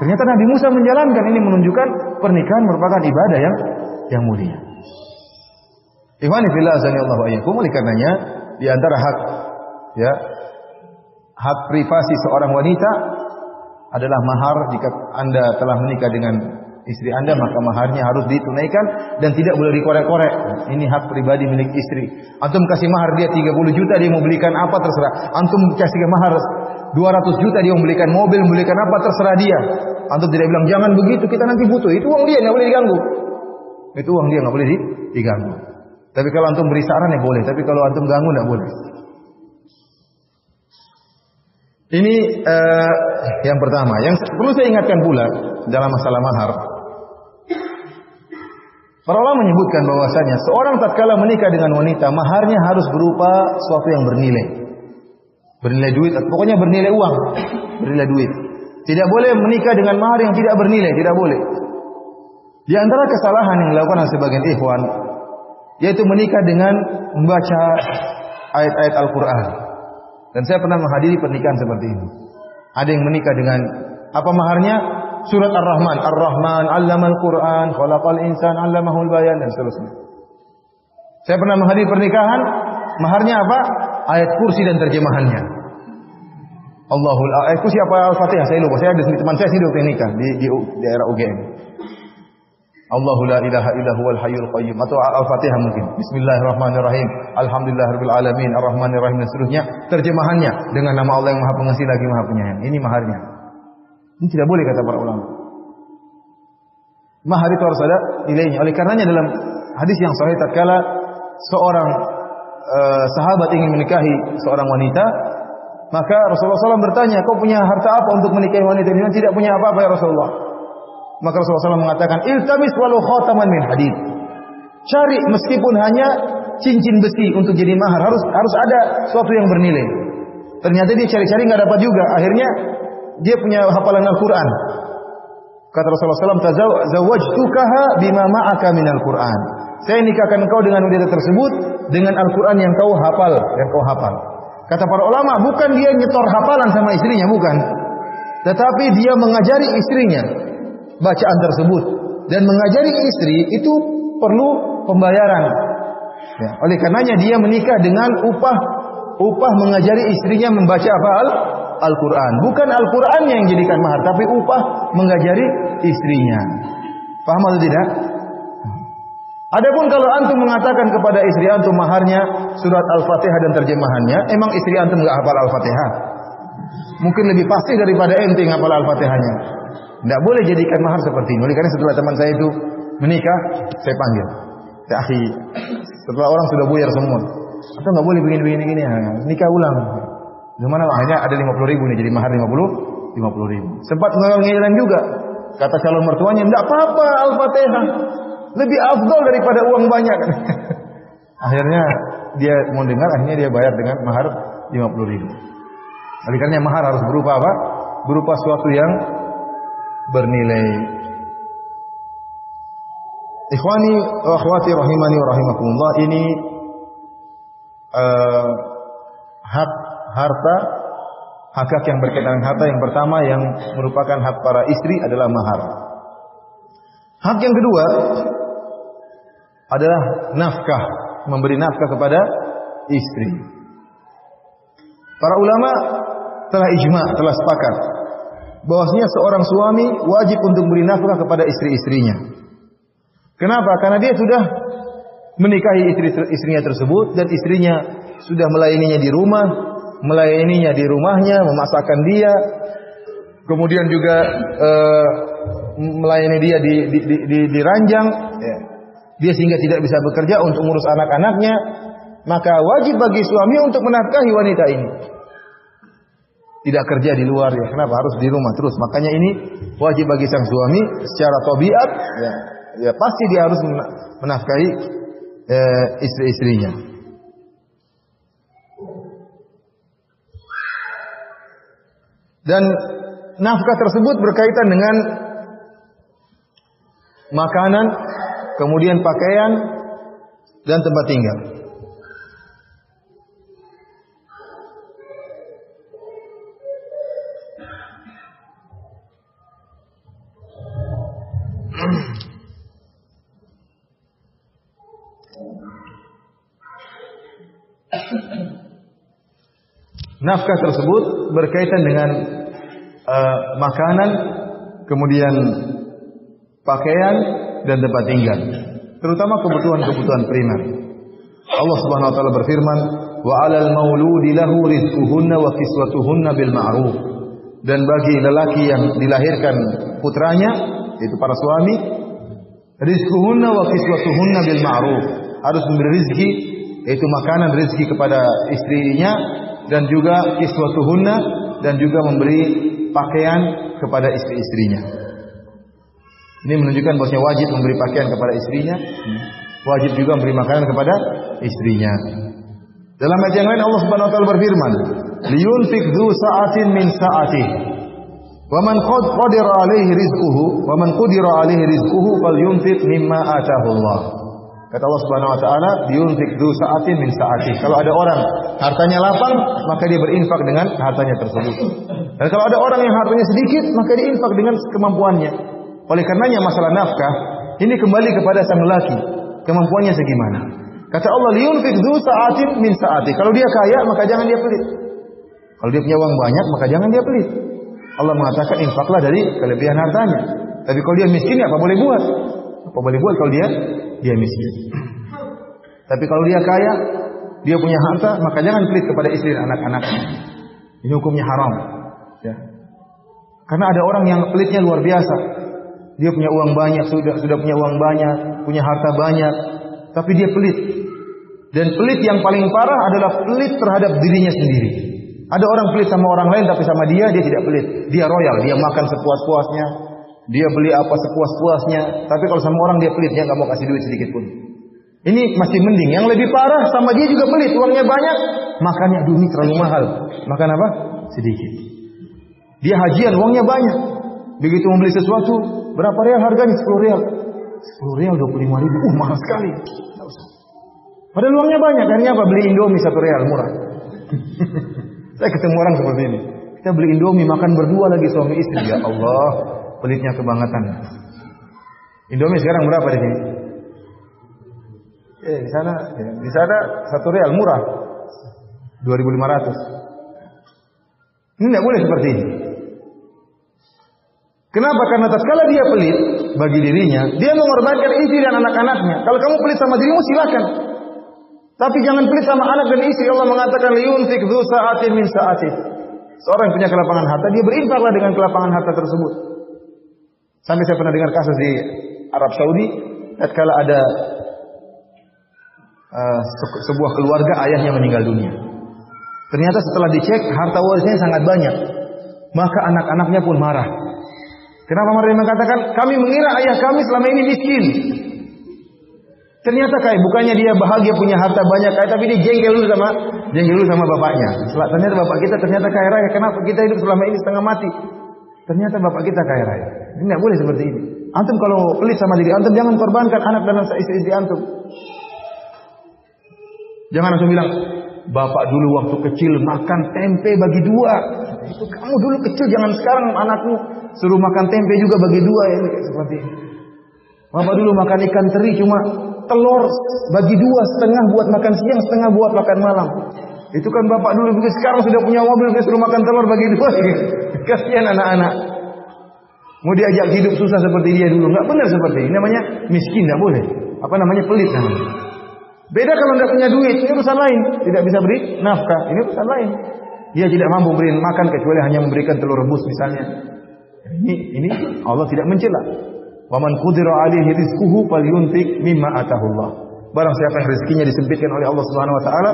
S1: Ternyata Nabi Musa menjalankan. Ini menunjukkan pernikahan merupakan ibadah yang mulia. Ikhwani fillah azanillahu wa iyyakum. Oleh karenanya di antara hak privasi seorang wanita adalah mahar. Jika Anda telah menikah dengan istri Anda, maka maharnya harus ditunaikan dan tidak boleh dikorek-korek. Ini hak pribadi milik istri. Antum kasih mahar dia 30 juta, dia mau belikan apa terserah. Antum kasih mahar 200 juta, dia mau belikan mobil, belikan apa terserah dia. Antum tidak bilang jangan begitu, kita nanti butuh. Itu uang dia, enggak boleh diganggu. Itu uang dia, enggak boleh diganggu. Tapi kalau antum beri saran ya boleh, tapi kalau antum ganggu enggak boleh. Ini yang pertama. Yang perlu saya ingatkan pula dalam masalah mahar. Para ulama menyebutkan bahwasanya seorang tatkala menikah dengan wanita, maharnya harus berupa sesuatu yang bernilai. Bernilai duit, pokoknya bernilai uang, bernilai duit. Tidak boleh menikah dengan mahar yang tidak bernilai, tidak boleh. Di antara kesalahan yang dilakukan oleh sebagian ikhwan, yaitu menikah dengan membaca ayat-ayat Al-Quran. Dan saya pernah menghadiri pernikahan seperti ini. Ada yang menikah dengan apa maharnya? Surat Ar-Rahman. Ar-Rahman 'allamal Qur'an, khalaqal insana 'allamahul bayan dan seterusnya. Saya pernah menghadiri pernikahan, maharnya apa? Ayat kursi dan terjemahannya. Ayat kursi apa Al-Fatihah? Saya lupa. Saya ada teman saya sendiri waktu nikah di daerah UGM. Allahu la ilaha illa huwal hayyul qayyum atau Al-Fatihah mungkin. Bismillahirrahmanirrahim. Alhamdulillahirabbil alamin arrahmanirrahim dan seterusnya. Terjemahannya dengan nama Allah yang Maha Pengasih lagi Maha Penyayang. Ini maharnya. Ini tidak boleh kata para ulama. Mahar itu harus ada nilainya. Oleh karenanya dalam hadis yang sahih tatkala seorang sahabat ingin menikahi seorang wanita, maka Rasulullah SAW bertanya, kau punya harta apa untuk menikahi wanita ini? Tidak punya apa-apa ya Rasulullah. Maka Rasulullah SAW mengatakan, iltamis walau khataman min hadid. Cari meskipun hanya cincin besi untuk jadi mahar, harus ada sesuatu yang bernilai. Ternyata dia cari-cari nggak dapat juga. Akhirnya dia punya hafalan Al-Quran. Kata Rasulullah SAW, zawajtukaha bima ma'aka minal Quran. Saya nikahkan engkau dengan wanita tersebut dengan Al-Quran yang kau hafal, Kata para ulama, bukan dia nyetor hafalan sama istrinya, bukan. Tetapi dia mengajari istrinya bacaan tersebut. Dan mengajari istri itu perlu pembayaran. Ya, oleh karenanya dia menikah dengan upah mengajari istrinya membaca apa? Al-Quran. Bukan Al-Quran yang jadikan mahar, tapi upah mengajari istrinya. Paham atau tidak? Adapun kalau antum mengatakan kepada istri antum maharnya surat Al-Fatihah dan terjemahannya, emang istri antum enggak hafal Al-Fatihah? Mungkin lebih pasti daripada ente yang hafal Al-Fatihahnya. Tidak boleh jadikan mahar seperti ini. Oleh karena setelah teman saya itu menikah, saya panggil. Ya akhi, setelah orang sudah buyar semua. Atau enggak boleh begini-begini ya. Nikah ulang. Gimana akhirnya ada 50.000 nih, jadi mahar 50.000. Sempat ngelan juga. Kata calon mertuanya, enggak apa-apa Al-Fatihah. Lebih afdal daripada uang banyak. Akhirnya dia mau dengar, akhirnya dia bayar dengan mahar 50.000. Oleh karena mahar harus berupa apa? Berupa sesuatu yang bernilai. Ikhwani wa akhwati rahimani wa rahimakumullah, ini hak harta, hak yang berkaitan dengan harta yang pertama yang merupakan hak para istri adalah mahar. Hak yang kedua adalah nafkah, memberi nafkah kepada istri. Para ulama telah ijma, telah sepakat bahwasanya seorang suami wajib untuk beri nafkah kepada istri-istrinya. Kenapa? Karena dia sudah menikahi istrinya tersebut dan istrinya sudah melayaninya di rumah, melayaninya di rumahnya, memasakkan dia, kemudian juga melayani dia di ranjang, ya. Dia sehingga tidak bisa bekerja untuk mengurus anak-anaknya, maka wajib bagi suami untuk menafkahi wanita ini. Tidak kerja di luar, ya. Kenapa harus di rumah terus? Makanya ini wajib bagi sang suami secara tabiat, ya pasti dia harus menafkahi istri-istrinya. Dan nafkah tersebut berkaitan dengan makanan, kemudian pakaian, dan tempat tinggal. Nafkah tersebut berkaitan dengan makanan, kemudian pakaian, dan tempat tinggal, terutama kebutuhan-kebutuhan primer. Allah Subhanahu wa taala berfirman, "Wa 'alal mauludi lahu rizquhunna wa kiswatuhunna bil ma'ruf." Dan bagi lelaki yang dilahirkan putranya, yaitu para suami, rizquhunna wa kiswatuhunna bil ma'ruf, harus memberi rezeki, yaitu makanan rezeki kepada istrinya, dan juga kiswatuhunna, dan juga memberi pakaian kepada istri-istrinya. Ini menunjukkan bahwasanya wajib memberi pakaian kepada istrinya, wajib juga memberi makanan kepada istrinya. Dalam ayat yang lain Allah Subhanahu wa taala berfirman, "Liyunfiq dzu sa'atin min sa'atihi, wa man qadira 'alaihi rizquhu falyunfiq mimma ataahu Allah." Kata Allah Subhanahu wa taala, "Liyunfiq dzu sa'atin min sa'atihi." Kalau ada orang hartanya lapang, maka dia berinfak dengan hartanya tersebut. Dan kalau ada orang yang hartanya sedikit, maka dia infak dengan kemampuannya. Oleh karenanya masalah nafkah ini kembali kepada sang lelaki, kemampuannya segimana. Kata Allah, liyunfiq dzu sa'atin min sa'ati. Kalau dia kaya, maka jangan dia pelit. Kalau dia punya uang banyak, maka jangan dia pelit. Allah mengatakan infaklah dari kelebihan hartanya. Tapi kalau dia miskin, apa boleh buat? Apa boleh buat kalau dia miskin? Tapi kalau dia kaya, dia punya harta, maka jangan pelit kepada istri dan anak-anaknya. Ini hukumnya haram. Ya. Karena ada orang yang pelitnya luar biasa. Dia punya uang banyak, sudah punya uang banyak, punya harta banyak, tapi dia pelit. Dan pelit yang paling parah adalah pelit terhadap dirinya sendiri. Ada orang pelit sama orang lain, tapi sama dia tidak pelit. Dia royal, dia makan sepuas-puasnya, dia beli apa sepuas-puasnya. Tapi kalau sama orang dia pelit, dia nggak mau kasih duit sedikit pun. Ini masih mending. Yang lebih parah, sama dia juga pelit, uangnya banyak, makannya aduh ini terlalu mahal. Makan apa? Sedikit. Dia hajian, uangnya banyak. Begitu membeli sesuatu, berapa real harganya? 10 real. 10 real 25 ribu. Mahal sekali. Tidak usah. Padahal uangnya banyak. Akhirnya apa? Beli Indomie 1 real. Murah. Saya ketemu orang seperti ini. Kita beli Indomie, makan berdua lagi suami istri. Ya Allah. Pelitnya kebangetan. Indomie sekarang berapa di sini? Di sana 1 real. Murah. 2.500. Ini tidak boleh seperti ini. Kenapa? Karena tatkala dia pelit bagi dirinya, dia mengorbankan istri dan anak-anaknya. Kalau kamu pelit sama dirimu silakan. Tapi jangan pelit sama anak dan istri. Allah mengatakan liyunfiq dzu sa'atin min sa'atihi. Seorang yang punya kelapangan harta, dia berinfaklah dengan kelapangan harta tersebut. Sampai saya pernah dengar kasus di Arab Saudi, tatkala ada sebuah keluarga ayahnya meninggal dunia. Ternyata setelah dicek harta warisnya sangat banyak. Maka anak-anaknya pun marah. Kenapa mereka mengatakan kami mengira ayah kami selama ini miskin? Ternyata kaya, bukannya dia bahagia punya harta banyak kaya, tapi dia jengkel dulu sama bapaknya. Ternyata bapak kita ternyata kaya raya. Kenapa kita hidup selama ini setengah mati? Ternyata bapak kita kaya raya. Ini tidak boleh seperti ini. Antum kalau pelit sama diri antum, jangan korbankan anak dan istri antum. Jangan langsung bilang, bapak dulu waktu kecil makan tempe bagi 2. Itu kamu dulu kecil, jangan sekarang anakmu suruh makan tempe juga bagi 2 ya, seperti ini. Bapak dulu makan ikan teri cuma telur bagi 2, setengah buat makan siang, setengah buat makan malam. Itu kan bapak dulu begitu, sekarang sudah punya mobil, dia suruh makan telur bagi 2. Kasihan anak-anak. Mau diajak hidup susah seperti dia dulu, nggak benar seperti ini. Namanya miskin, nggak boleh. Apa namanya pelit namanya. Beda kalau nggak punya duit, ini urusan lain. Tidak bisa beri nafkah, ini urusan lain. Dia tidak mampu memberi makan kecuali hanya memberikan telur rebus misalnya. Ini Allah tidak mencela. Wa man qudira 'alaihi rizquhu falyunfiq mimma atahu Allah. Barang siapa yang rezekinya disempitkan oleh Allah Subhanahu wa taala,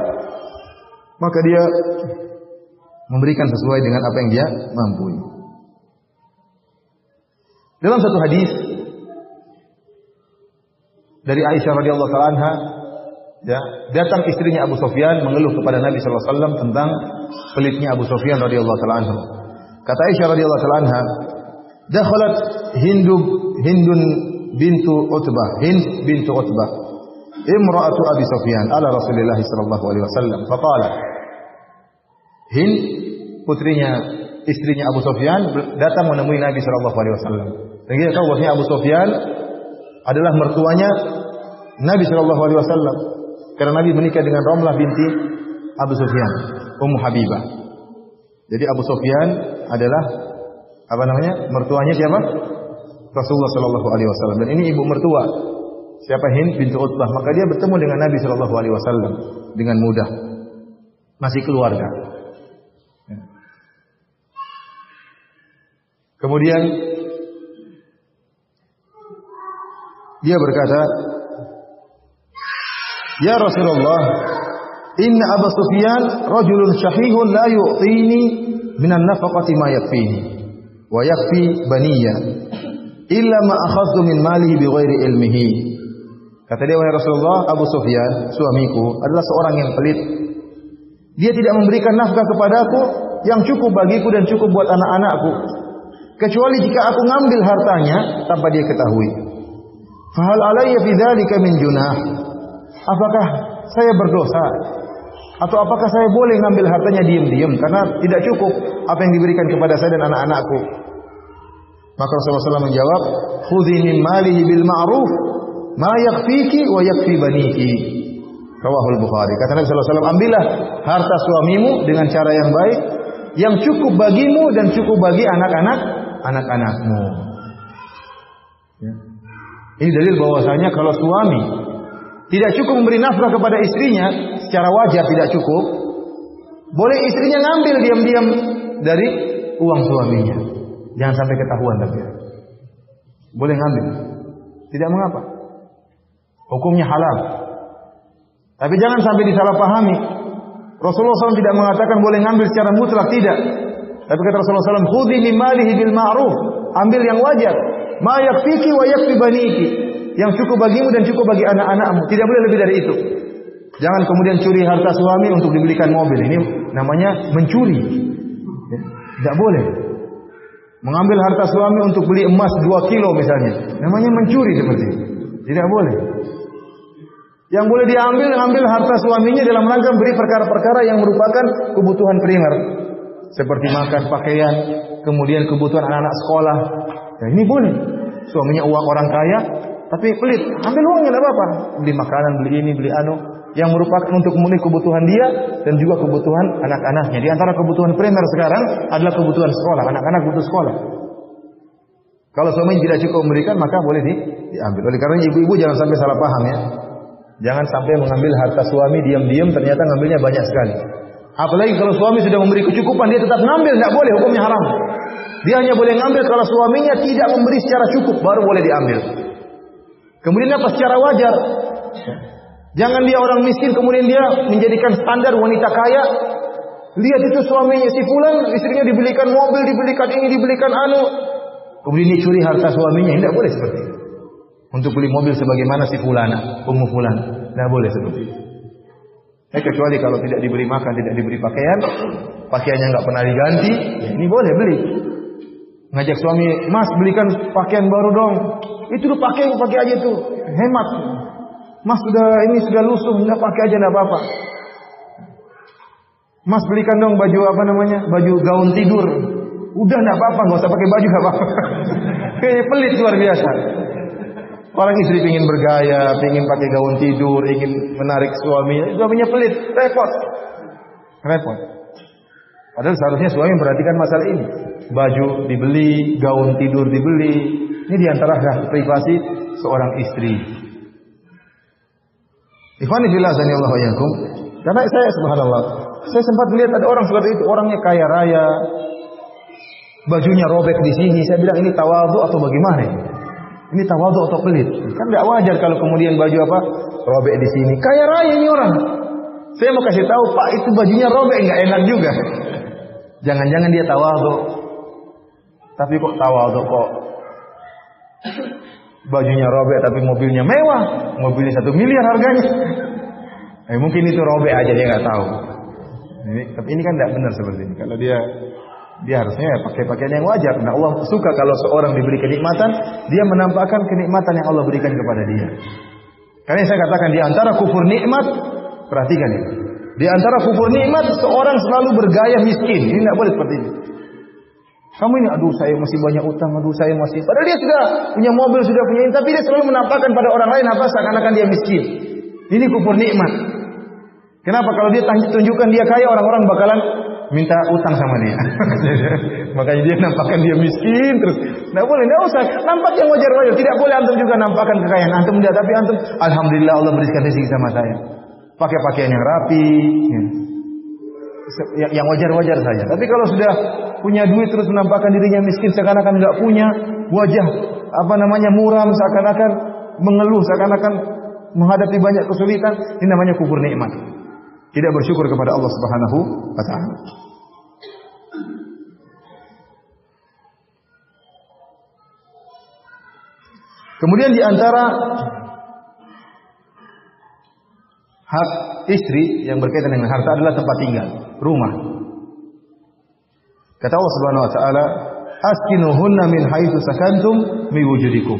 S1: maka dia memberikan sesuai dengan apa yang dia mampu. Dalam satu hadis dari Aisyah radhiyallahu taala anha, ya, datang istrinya Abu Sufyan mengeluh kepada Nabi sallallahu alaihi wasallam tentang pelitnya Abu Sufyan radhiyallahu taala anhu. Kata Aisyah radhiyallahu taala anha, "Dakhalat Hindun bintu Utbah, Hind bintu Utbah, imra'atu Abi Sufyan ala Rasulillah sallallahu alaihi wasallam." Faqala, Hind, istrinya Abu Sufyan datang menemui Nabi sallallahu alaihi wasallam. Dan kita tahu bahwa Abu Sufyan adalah mertuanya Nabi sallallahu alaihi wasallam. Karena Nabi menikah dengan Ramlah binti Abu Sufyan, Ummu Habibah. Jadi Abu Sufyan adalah mertuanya siapa? Rasulullah sallallahu alaihi wasallam. Dan ini ibu mertua siapa? Hind bintu Utbah. Maka dia bertemu dengan Nabi sallallahu alaihi wasallam dengan mudah. Masih keluarga. Kemudian dia berkata, "Ya Rasulullah, inna Abu Sufyan rajulun syahihun la yu'tini minan nafaqati ma yakfini wa yakfi baniya illa ma akhadtu min malihi bighairi ilmihi." Kata dia, "Wahai Rasulullah, Abu Sufyan, suamiku, adalah seorang yang pelit. Dia tidak memberikan nafkah kepadaku yang cukup bagiku dan cukup buat anak-anakku, kecuali jika aku ngambil hartanya tanpa dia ketahui. Fahal alayya fi dzalika min junah?" Apakah saya berdosa? Atau apakah saya boleh ngambil hartanya diam-diam karena tidak cukup apa yang diberikan kepada saya dan anak-anakku? Maka Rasulullah SAW menjawab, "Khudhi min malihi bil ma'ruf ma yakfiki wa yakfi baniki." Rawahul Bukhari. Kata Nabi SAW, ambillah harta suamimu dengan cara yang baik, yang cukup bagimu dan cukup bagi anak-anakmu. Ya. Ini dalil bahwasanya kalau suami tidak cukup memberi nafkah kepada istrinya, secara wajar tidak cukup, boleh istrinya ngambil diam-diam dari uang suaminya. Jangan sampai ketahuan tapi. Boleh ngambil. Tidak mengapa. Hukumnya halal. Tapi jangan sampai disalahpahami. Rasulullah SAW tidak mengatakan boleh ngambil secara mutlak, tidak. Tapi kata Rasulullah SAW, "Khudhi min malihi bil ma'ruf." Ambil yang wajar. Ma yakfiki wa yakfi baniki. Yang cukup bagimu dan cukup bagi anak-anakmu. Tidak boleh lebih dari itu. Jangan kemudian curi harta suami untuk dibelikan mobil. Ini namanya mencuri. Tidak boleh. Mengambil harta suami untuk beli emas 2 kilo misalnya. Namanya mencuri seperti itu. Tidak boleh. Yang boleh ambil harta suaminya dalam rangka beri perkara-perkara yang merupakan kebutuhan primer. Seperti makan, pakaian, kemudian kebutuhan anak-anak sekolah. Nah, ini boleh. Suaminya orang kaya, tapi pelit. Ambil uangnya, tidak apa-apa. Beli makanan, beli ini, beli anu. Yang merupakan untuk memenuhi kebutuhan dia dan juga kebutuhan anak-anaknya. Di antara kebutuhan primer sekarang adalah kebutuhan sekolah. Anak-anak butuh sekolah. Kalau suaminya tidak cukup memberikan, maka boleh diambil. Oleh karena ibu-ibu jangan sampai salah paham ya. Jangan sampai mengambil harta suami diam-diam, ternyata ngambilnya banyak sekali. Apalagi kalau suami sudah memberi kecukupan, dia tetap ngambil, tidak boleh, hukumnya haram. Dia hanya boleh ngambil kalau suaminya tidak memberi secara cukup, baru boleh diambil. Kemudian apa? Secara wajar. Jangan dia orang miskin, kemudian dia menjadikan standar wanita kaya. Lihat itu suaminya si fulan, istrinya dibelikan mobil, dibelikan ini, dibelikan anu. Kemudian dia curi harta suaminya, tidak boleh seperti itu. Untuk beli mobil sebagaimana si fulana, ummu fulan, tidak boleh seperti itu. Kecuali kalau tidak diberi makan, tidak diberi pakaian, pakaiannya nggak pernah diganti, ya ini boleh beli. Ngajak suami, "Mas, belikan pakaian baru dong." "Itu tuh pakai aja tuh, hemat. Mas sudah lusuh, nggak pakai aja nggak apa-apa." "Mas, belikan dong baju baju gaun tidur." "Udah nggak apa-apa, nggak usah pakai baju nggak apa-apa." Kayaknya pelit luar biasa. Orang istri ingin bergaya, ingin pakai gaun tidur, ingin menarik suaminya pelit, repot. Padahal seharusnya suami memperhatikan masalah ini. Baju dibeli, gaun tidur dibeli. Ini diantara hak privasi seorang istri. Ikhwani fillah sanallahu yakum. Karena saya subhanallah, Saya sempat melihat ada orang seperti itu, orangnya kaya raya, bajunya robek di sini. Saya bilang ini tawadhu atau bagaimana? Ini tawadhu atau pelit? Kan tidak wajar kalau kemudian baju apa robek di sini. Kaya raya ini orang. Saya mau kasih tahu, Pak, itu bajunya robek nggak enak juga. Jangan-jangan dia tawadhu. Tapi kok tawadhu kok bajunya robek tapi mobilnya mewah, mobilnya 1 miliar harganya. Mungkin itu robek aja dia nggak tahu. Tapi ini kan tidak benar seperti ini. Kalau dia harusnya pakai pakaian yang wajar. Nah, Allah suka kalau seorang diberi kenikmatan, dia menampakkan kenikmatan yang Allah berikan kepada dia. Karena saya katakan di antara kufur nikmat, perhatikan ini. Di antara kufur nikmat, seorang selalu bergaya miskin. Ini tidak boleh seperti ini. Kamu ini, aduh saya masih banyak utang, aduh saya masih. Padahal dia sudah punya mobil, sudah punya ini, tapi dia selalu menampakkan pada orang lain apa seakan-akan dia miskin. Ini kufur nikmat. Kenapa? Kalau dia tunjukkan dia kaya, orang-orang bakalan minta utang sama dia. Makanya dia nampakkan dia miskin terus. Tidak boleh, tidak usah. Nampak yang wajar-wajar. Tidak boleh antum juga nampakkan kekayaan antum dia, tapi antum alhamdulillah Allah berikan rezeki sama saya. Pakai pakaian yang rapi, yang wajar-wajar saja. Tapi kalau sudah punya duit terus menampakkan dirinya miskin, seakan-akan nggak punya, wajah muram, seakan-akan mengeluh, seakan-akan menghadapi banyak kesulitan, ini namanya kufur nikmat. Tidak bersyukur kepada Allah Subhanahu wa taala. Kemudian di antara hak istri yang berkaitan dengan harta adalah tempat tinggal, rumah. Kata Allah Subhanahu wa taala, "Askinuhunna min haitsu sakantum min wujudikum."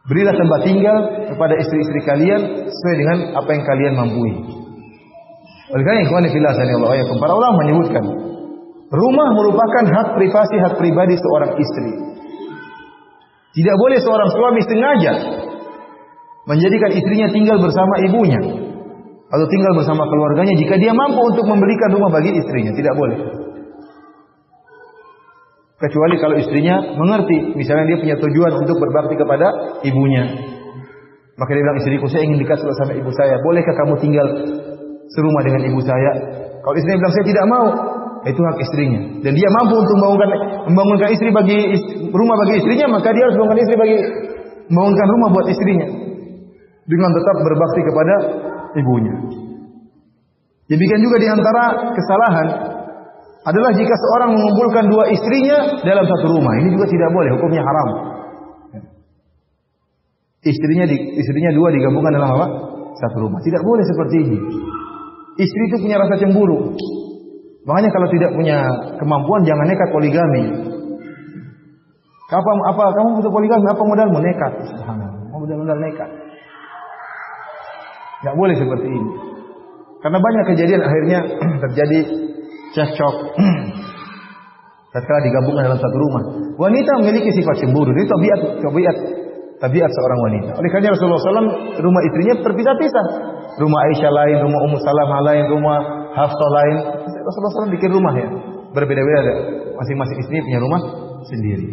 S1: Berilah tempat tinggal kepada istri-istri kalian sesuai dengan apa yang kalian mampu. Oleh karena ikhwan fillah sanallahu alaihi para ulama menyebutkan, rumah merupakan hak privasi, hak pribadi seorang istri. Tidak boleh seorang suami sengaja menjadikan istrinya tinggal bersama ibunya atau tinggal bersama keluarganya jika dia mampu untuk membelikan rumah bagi istrinya. Tidak boleh. Kecuali kalau istrinya mengerti, misalnya dia punya tujuan untuk berbakti kepada ibunya. Maka dia bilang, istriku, saya ingin dekat sama ibu saya. Bolehkah kamu tinggal serumah dengan ibu saya? Kalau istrinya bilang, saya tidak mau, itu hak istrinya. Dan dia mampu untuk membangunkan istri bagi rumah bagi istrinya, maka dia harus membangunkan rumah buat istrinya dengan tetap berbakti kepada ibunya. Demikian juga di antara kesalahan adalah jika seorang mengumpulkan dua istrinya dalam satu rumah. Ini juga tidak boleh, hukumnya haram. Istrinya dua digabungkan dalam apa? Satu rumah. Tidak boleh seperti ini. Istri itu punya rasa cemburu. Makanya kalau tidak punya kemampuan jangan nekat poligami. Kamu butuh poligami? Apa modalmu? Nekat. Subhanallah. Modal nekat. Tidak boleh seperti ini. Karena banyak kejadian akhirnya terjadi cekcok tatkala digabungkan dalam satu rumah. Wanita memiliki sifat cemburu. Ini tabiat seorang wanita. Oleh karena Rasulullah SAW rumah istrinya terpisah-pisah. Rumah Aisyah lain, rumah Ummu Salamah lain, rumah Hafsah lain. Rasulullah SAW bikin rumah ya berbeda-beda. Masing-masing istri punya rumah sendiri.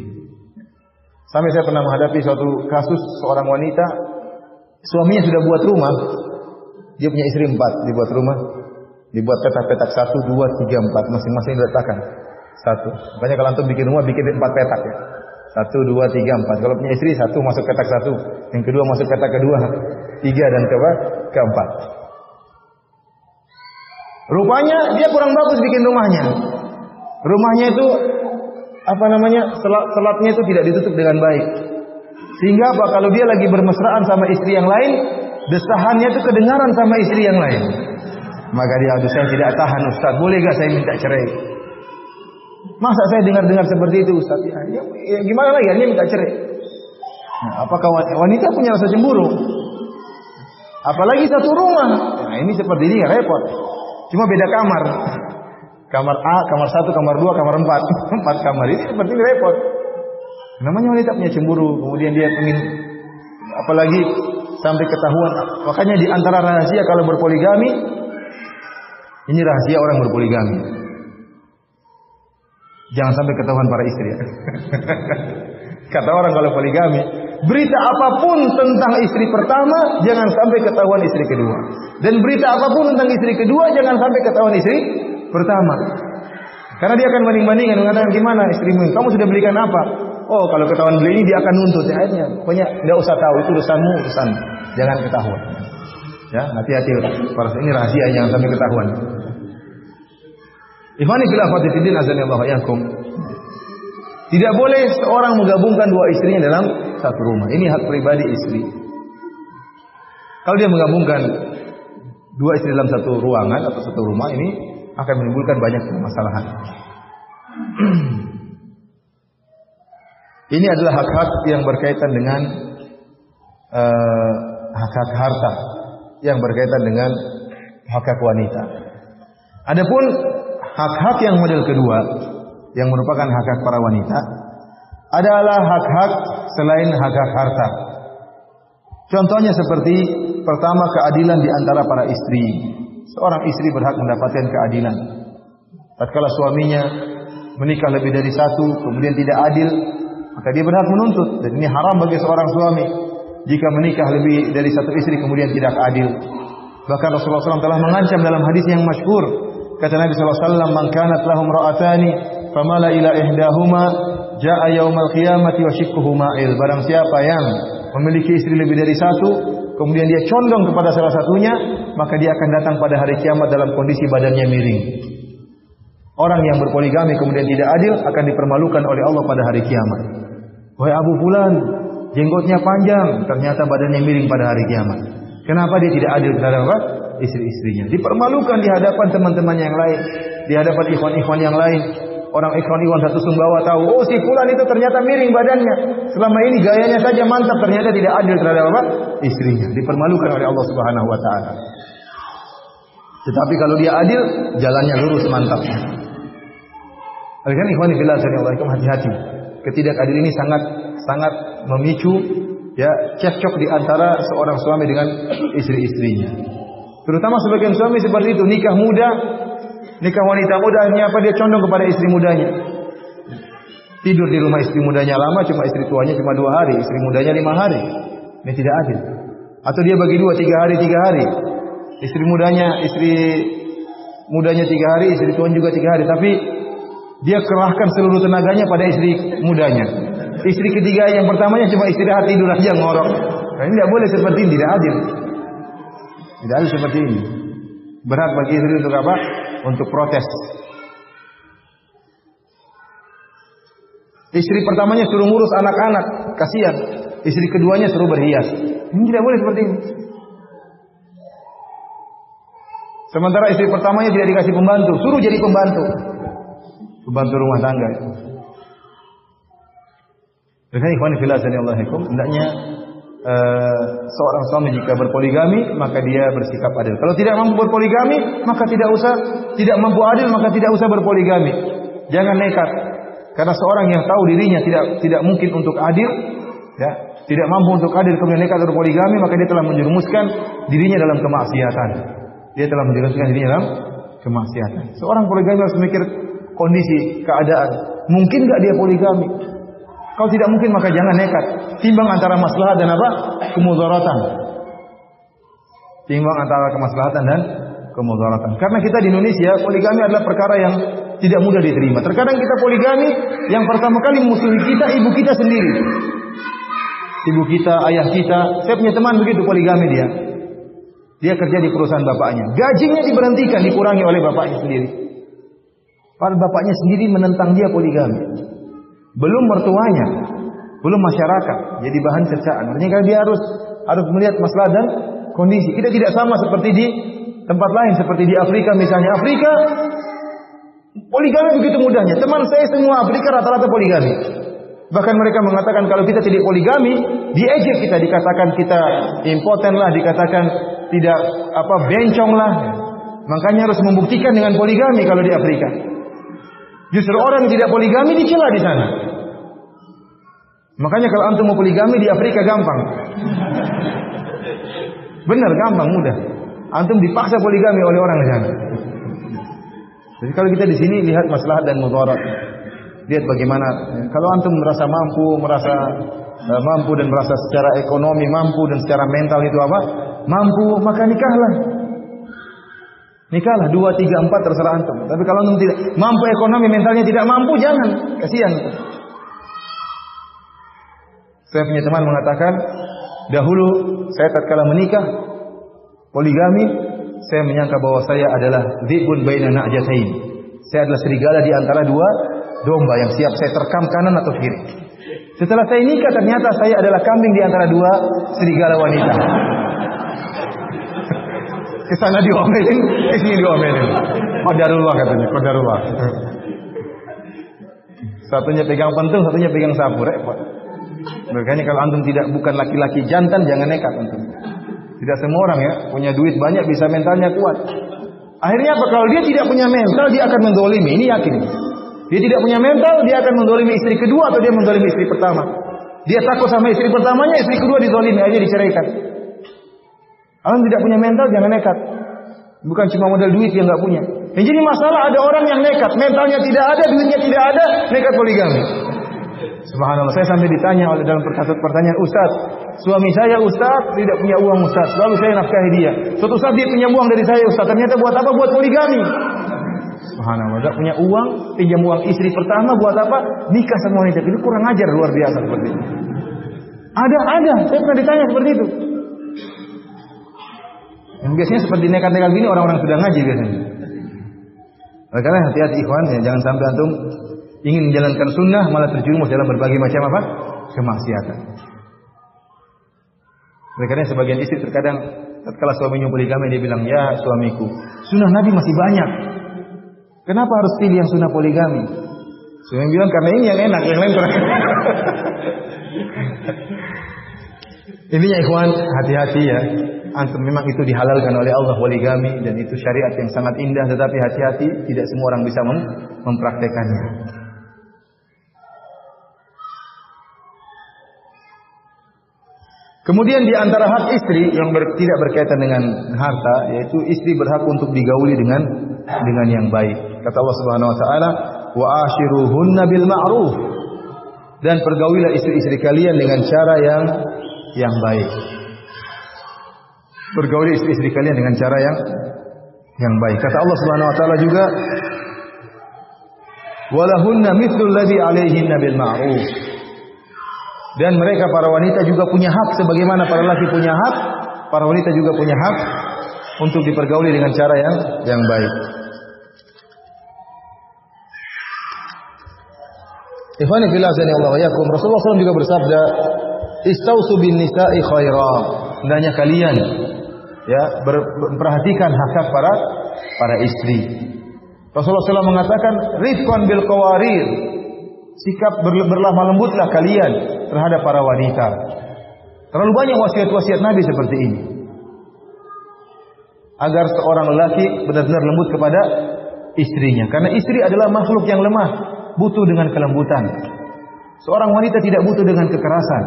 S1: Sampai saya pernah menghadapi suatu kasus seorang wanita, suaminya sudah buat rumah, dia punya istri 4, dibuat rumah. Dibuat petak-petak 1, 2, 3, 4. Masing-masing diletakkan 1. Makanya kalau antum bikin rumah, bikin 4 petak ya. 1, 2, 3, 4. Kalau punya istri 1 masuk petak 1. Yang kedua masuk petak kedua. 3 dan keempat. Rupanya dia kurang bagus bikin rumahnya. Rumahnya itu selatnya itu tidak ditutup dengan baik. Sehingga kalau dia lagi bermesraan sama istri yang lain, desahannya itu kedengaran sama istri yang lain. Maka dia, aduh saya tidak tahan Ustaz, boleh gak saya minta cerai? Masa saya dengar-dengar seperti itu Ustaz? Ya, gimana lagi, dia minta cerai. Nah, apakah wanita punya rasa cemburu? Apalagi satu rumah. Nah, ini seperti ini repot. Cuma beda kamar. Kamar A, kamar 1, kamar 2, kamar 4. 4 kamar, ini seperti ini repot. Namanya wanita punya cemburu. Kemudian dia ingin, apalagi sampai ketahuan. Makanya di antara rahasia kalau berpoligami, ini rahasia orang berpoligami. Jangan sampai ketahuan para istri ya. Kata orang kalau poligami, Berita apapun tentang istri pertama jangan sampai ketahuan istri kedua. Dan berita apapun tentang istri kedua jangan sampai ketahuan istri pertama. Karena dia akan banding-bandingkan mengatakan gimana istrimu, kamu sudah belikan apa? Oh, kalau ketahuan beli ini dia akan nuntut. Ya, akhirnya pokoknya enggak usah tahu, itu urusanmu, urusan. Jangan ketahuan. Ya, hati-hati. Ini rahasia jangan sampai ketahuan. Ikhwani fillah fillah azani Allah yakum. Tidak boleh seorang menggabungkan dua istrinya dalam satu rumah. Ini hak pribadi istri. Kalau dia menggabungkan dua istri dalam satu ruangan atau satu rumah, ini akan menimbulkan banyak permasalahan. Ini adalah hak-hak yang berkaitan dengan hak-hak harta, yang berkaitan dengan hak-hak wanita. Adapun hak-hak yang model kedua, yang merupakan hak-hak para wanita, adalah hak-hak selain hak-hak harta. Contohnya seperti pertama, keadilan di antara para istri. Seorang istri berhak mendapatkan keadilan. Tatkala suaminya menikah lebih dari satu, kemudian tidak adil, maka dia berhak menuntut. Dan ini haram bagi seorang suami jika menikah lebih dari satu istri kemudian tidak adil. Bahkan Rasulullah SAW telah mengancam dalam hadis yang masyhur. Kata Nabi SAW, "Man kanat lahum ra'atani, famala ila ihdahuma, ja'a yaumal qiyamati wa shikkuhu ma'il." Barang siapa yang memiliki istri lebih dari satu, kemudian dia condong kepada salah satunya, maka dia akan datang pada hari kiamat dalam kondisi badannya miring. Orang yang berpoligami kemudian tidak adil akan dipermalukan oleh Allah pada hari kiamat. Wahai Abu Fulan, jenggotnya panjang, ternyata badannya miring pada hari kiamat. Kenapa dia tidak adil terhadap istri-istrinya? Dipermalukan di hadapan teman-temannya yang lain, di hadapan ikhwan-ikhwan yang lain. Orang ikhwan-ikhwan satu Sumbawa tahu, oh si Fulan itu ternyata miring badannya. Selama ini gayanya saja mantap, ternyata tidak adil terhadap istrinya. Dipermalukan oleh Allah Subhanahu wa taala. Tetapi kalau dia adil, jalannya lurus mantap. Oleh karena ikhwan fillah sallallahu hati-hati. Ketidakadilan ini sangat memicu ya cekcok di antara seorang suami dengan istri-istrinya. Terutama sebagian suami seperti itu, nikah muda, nikah wanita muda, akhirnya apa, dia condong kepada istri mudanya. Tidur di rumah istri mudanya lama, cuma istri tuanya cuma 2 hari, istri mudanya 5 hari. Ini tidak adil. Atau dia bagi 2, 3 hari, 3 hari. Istri mudanya 3 hari, istri tuanya juga 3 hari. Tapi dia kerahkan seluruh tenaganya pada istri mudanya. Istri ketiga yang pertamanya cuma istirahat tidur aja ngorok. Nah, ini tidak boleh seperti ini, tidak adil. Tidak adil seperti ini. Berhak bagi istri untuk apa? Untuk protes. Istri pertamanya suruh ngurus anak-anak, kasihan. Istri keduanya suruh berhias. Ini tidak boleh seperti ini. Sementara istri pertamanya tidak dikasih pembantu, suruh jadi pembantu rumah tangga. Dengan ikhwan fillah sallallahu hendaknya seorang suami jika berpoligami maka dia bersikap adil. Kalau tidak mampu berpoligami maka tidak mampu adil maka tidak usah berpoligami. Jangan nekat. Karena seorang yang tahu dirinya tidak mungkin untuk adil, ya, tidak mampu untuk adil kemudian nekat berpoligami, maka dia telah menjerumuskan dirinya dalam kemaksiatan. Dia telah menjerumuskan dirinya dalam kemaksiatan. Seorang poligami harus memikir kondisi, keadaan. Mungkin enggak dia poligami? Kalau tidak mungkin maka jangan nekat. Timbang antara maslahat dan apa? Kemudaratan. Timbang antara kemaslahatan dan kemudaratan. Karena kita di Indonesia poligami adalah perkara yang tidak mudah diterima. Terkadang kita poligami, yang pertama kali musuhi kita ibu kita sendiri. Ibu kita, ayah kita. Saya punya teman begitu poligami dia. Dia kerja di perusahaan bapaknya. Gajinya diberhentikan, dikurangi oleh bapaknya sendiri. Padahal bapaknya sendiri menentang dia poligami. Belum mertuanya, belum masyarakat, jadi bahan cercaan. Artinya dia harus melihat masalah dan kondisi. Kita tidak sama seperti di tempat lain, seperti di Afrika misalnya. Afrika poligami begitu mudahnya. Teman saya semua Afrika rata-rata poligami. Bahkan mereka mengatakan kalau kita tidak poligami, diejek kita, dikatakan kita impoten lah, dikatakan tidak bencong lah. Makanya harus membuktikan dengan poligami kalau di Afrika. Justru orang yang tidak poligami dicela di sana. Makanya kalau antum mau poligami di Afrika gampang. Benar, gampang, mudah. Antum dipaksa poligami oleh orang di sana. Jadi kalau kita di sini lihat maslahat dan mudarat. Lihat bagaimana. Kalau antum merasa mampu, merasa mampu dan merasa secara ekonomi mampu dan secara mental itu apa? Mampu, maka nikahlah. Nikahlah 2, 3, 4 terserah antum. Tapi kalau antum tidak mampu ekonomi, mentalnya tidak mampu, jangan. Kasihan. Saya punya teman mengatakan, dahulu saya tatkala menikah poligami, saya menyangka bahwa saya adalah dzibun baina na'jatain. Saya adalah serigala di antara dua domba yang siap saya terkam kanan atau kiri. Setelah saya nikah ternyata saya adalah kambing di antara dua serigala wanita. Kesana diomelin, kesini diomelin. Qadarullah katanya, qadarullah. Satunya pegang pentung, satunya pegang sapu, repot. Makanya kalau antum bukan laki-laki jantan, jangan nekat antum. Tidak semua orang ya punya duit banyak bisa mentalnya kuat. Akhirnya apa? Kalau dia tidak punya mental, dia akan mendolimi. Ini yakin. Dia tidak punya mental, dia akan mendolimi istri kedua atau dia mendolimi istri pertama. Dia takut sama istri pertamanya, istri kedua didolimi, aja diceraikan. Kalau tidak punya mental, jangan nekat. Bukan cuma modal duit yang nggak punya. Yang jadi masalah ada orang yang nekat, mentalnya tidak ada, duitnya tidak ada, nekat poligami. Subhanallah, saya sampai ditanya oleh dalam pertanyaan, Ustaz, suami saya Ustaz tidak punya uang Ustaz, lalu saya nafkahi dia. Suatu saat dia punya uang dari saya Ustaz, ternyata buat apa? Buat poligami. Subhanallah, tidak punya uang, pinjam uang istri pertama buat apa? Nikah sama wanita. Ini kurang ajar luar biasa seperti itu. Ada, saya pernah ditanya seperti itu. Yang biasanya seperti nekat-nekat gini orang-orang sudah ngaji biasanya. Karena hati-hati ikhwan, ya, jangan sampai antum ingin menjalankan sunnah malah terjerumus dalam berbagai macam apa? Kemaksiatan. Karena sebagian istri terkadang tatkala suaminya poligami dia bilang, "Ya suamiku, sunnah Nabi masih banyak. Kenapa harus pilih yang sunnah poligami?" Suami bilang, "Karena ini yang enak, yang lain kurang." Intinya ikhwan, hati-hati ya. Antum memang itu dihalalkan oleh Allah poligami dan itu syariat yang sangat indah, tetapi hati-hati tidak semua orang bisa mempraktekannya. Kemudian di antara hak istri yang tidak berkaitan dengan harta, yaitu istri berhak untuk digauli dengan yang baik. Kata Allah Subhanahu wa taala, "Wa ashiruhunna bil ma'ruf." Dan pergaulilah istri-istri kalian dengan cara yang baik. Bergauli istri-istri kalian dengan cara yang baik. Kata Allah Subhanahu wa taala juga, "Walahunna mithlul ladzi 'alaihinna bil ma'ruf." Dan mereka para wanita juga punya hak sebagaimana para laki punya hak, para wanita juga punya hak untuk dipergauli dengan cara yang baik. Ikhwani fillah Allah wa yakum. Rasulullah SAW juga bersabda, "Istausu bin nisa'i khaira." Hendaknya kalian ya memperhatikan hak-hak para istri. Rasulullah SAW mengatakan, "Rifqan bil qawarir." Sikap berlemah lembutlah kalian terhadap para wanita. Terlalu banyak wasiat-wasiat Nabi seperti ini. Agar seorang lelaki benar-benar lembut kepada istrinya. Karena istri adalah makhluk yang lemah, butuh dengan kelembutan. Seorang wanita tidak butuh dengan kekerasan.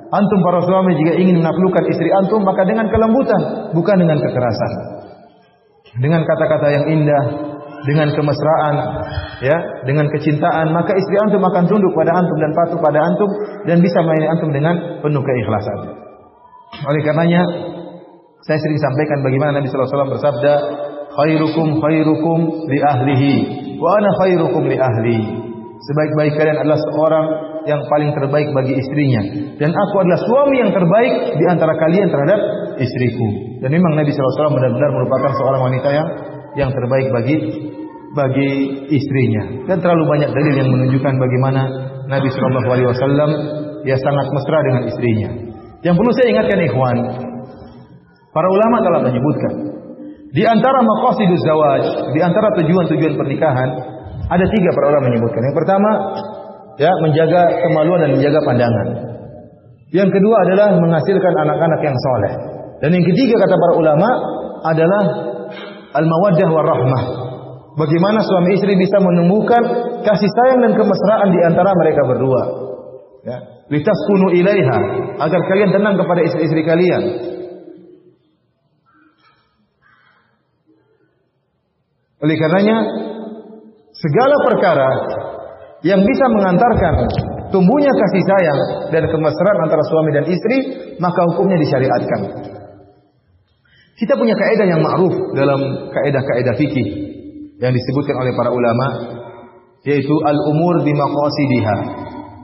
S1: Antum para suami jika ingin menaklukkan istri antum, maka dengan kelembutan, bukan dengan kekerasan. Dengan kata-kata yang indah, dengan kemesraan, ya, dengan kecintaan, maka istri antum akan tunduk pada antum dan patuh pada antum dan bisa melayani antum dengan penuh keikhlasan. Oleh karenanya, saya sering sampaikan bagaimana Nabi sallallahu alaihi wasallam bersabda, khairukum li ahlihi wa ana khairukum li ahli." Sebaik-baik kalian adalah seorang yang paling terbaik bagi istrinya, dan aku adalah suami yang terbaik di antara kalian terhadap istriku. Dan memang Nabi sallallahu alaihi wasallam benar-benar merupakan seorang wanita yang terbaik bagi istrinya. Dan terlalu banyak dalil yang menunjukkan bagaimana Nabi sallallahu alaihi wasallam dia sangat mesra dengan istrinya. Yang perlu saya ingatkan ikhwan, para ulama telah menyebutkan di antara maqasiduz zawaj, di antara tujuan-tujuan pernikahan ada 3 para ulama menyebutkan. Yang pertama, ya, menjaga kemaluan dan menjaga pandangan. Yang kedua adalah menghasilkan anak-anak yang soleh. Dan yang ketiga kata para ulama adalah al-mawaddah war-rahmah. Bagaimana suami istri bisa menemukan kasih sayang dan kemesraan di antara mereka berdua. Ya, litaskunu ilaiha, agar kalian tenang kepada istri-istri kalian. Oleh karenanya segala perkara yang bisa mengantarkan tumbuhnya kasih sayang dan kemesraan antara suami dan istri, maka hukumnya disyariatkan. Kita punya kaidah yang ma'ruf dalam kaidah-kaidah fikih yang disebutkan oleh para ulama, yaitu al-umur bi maqasidiha.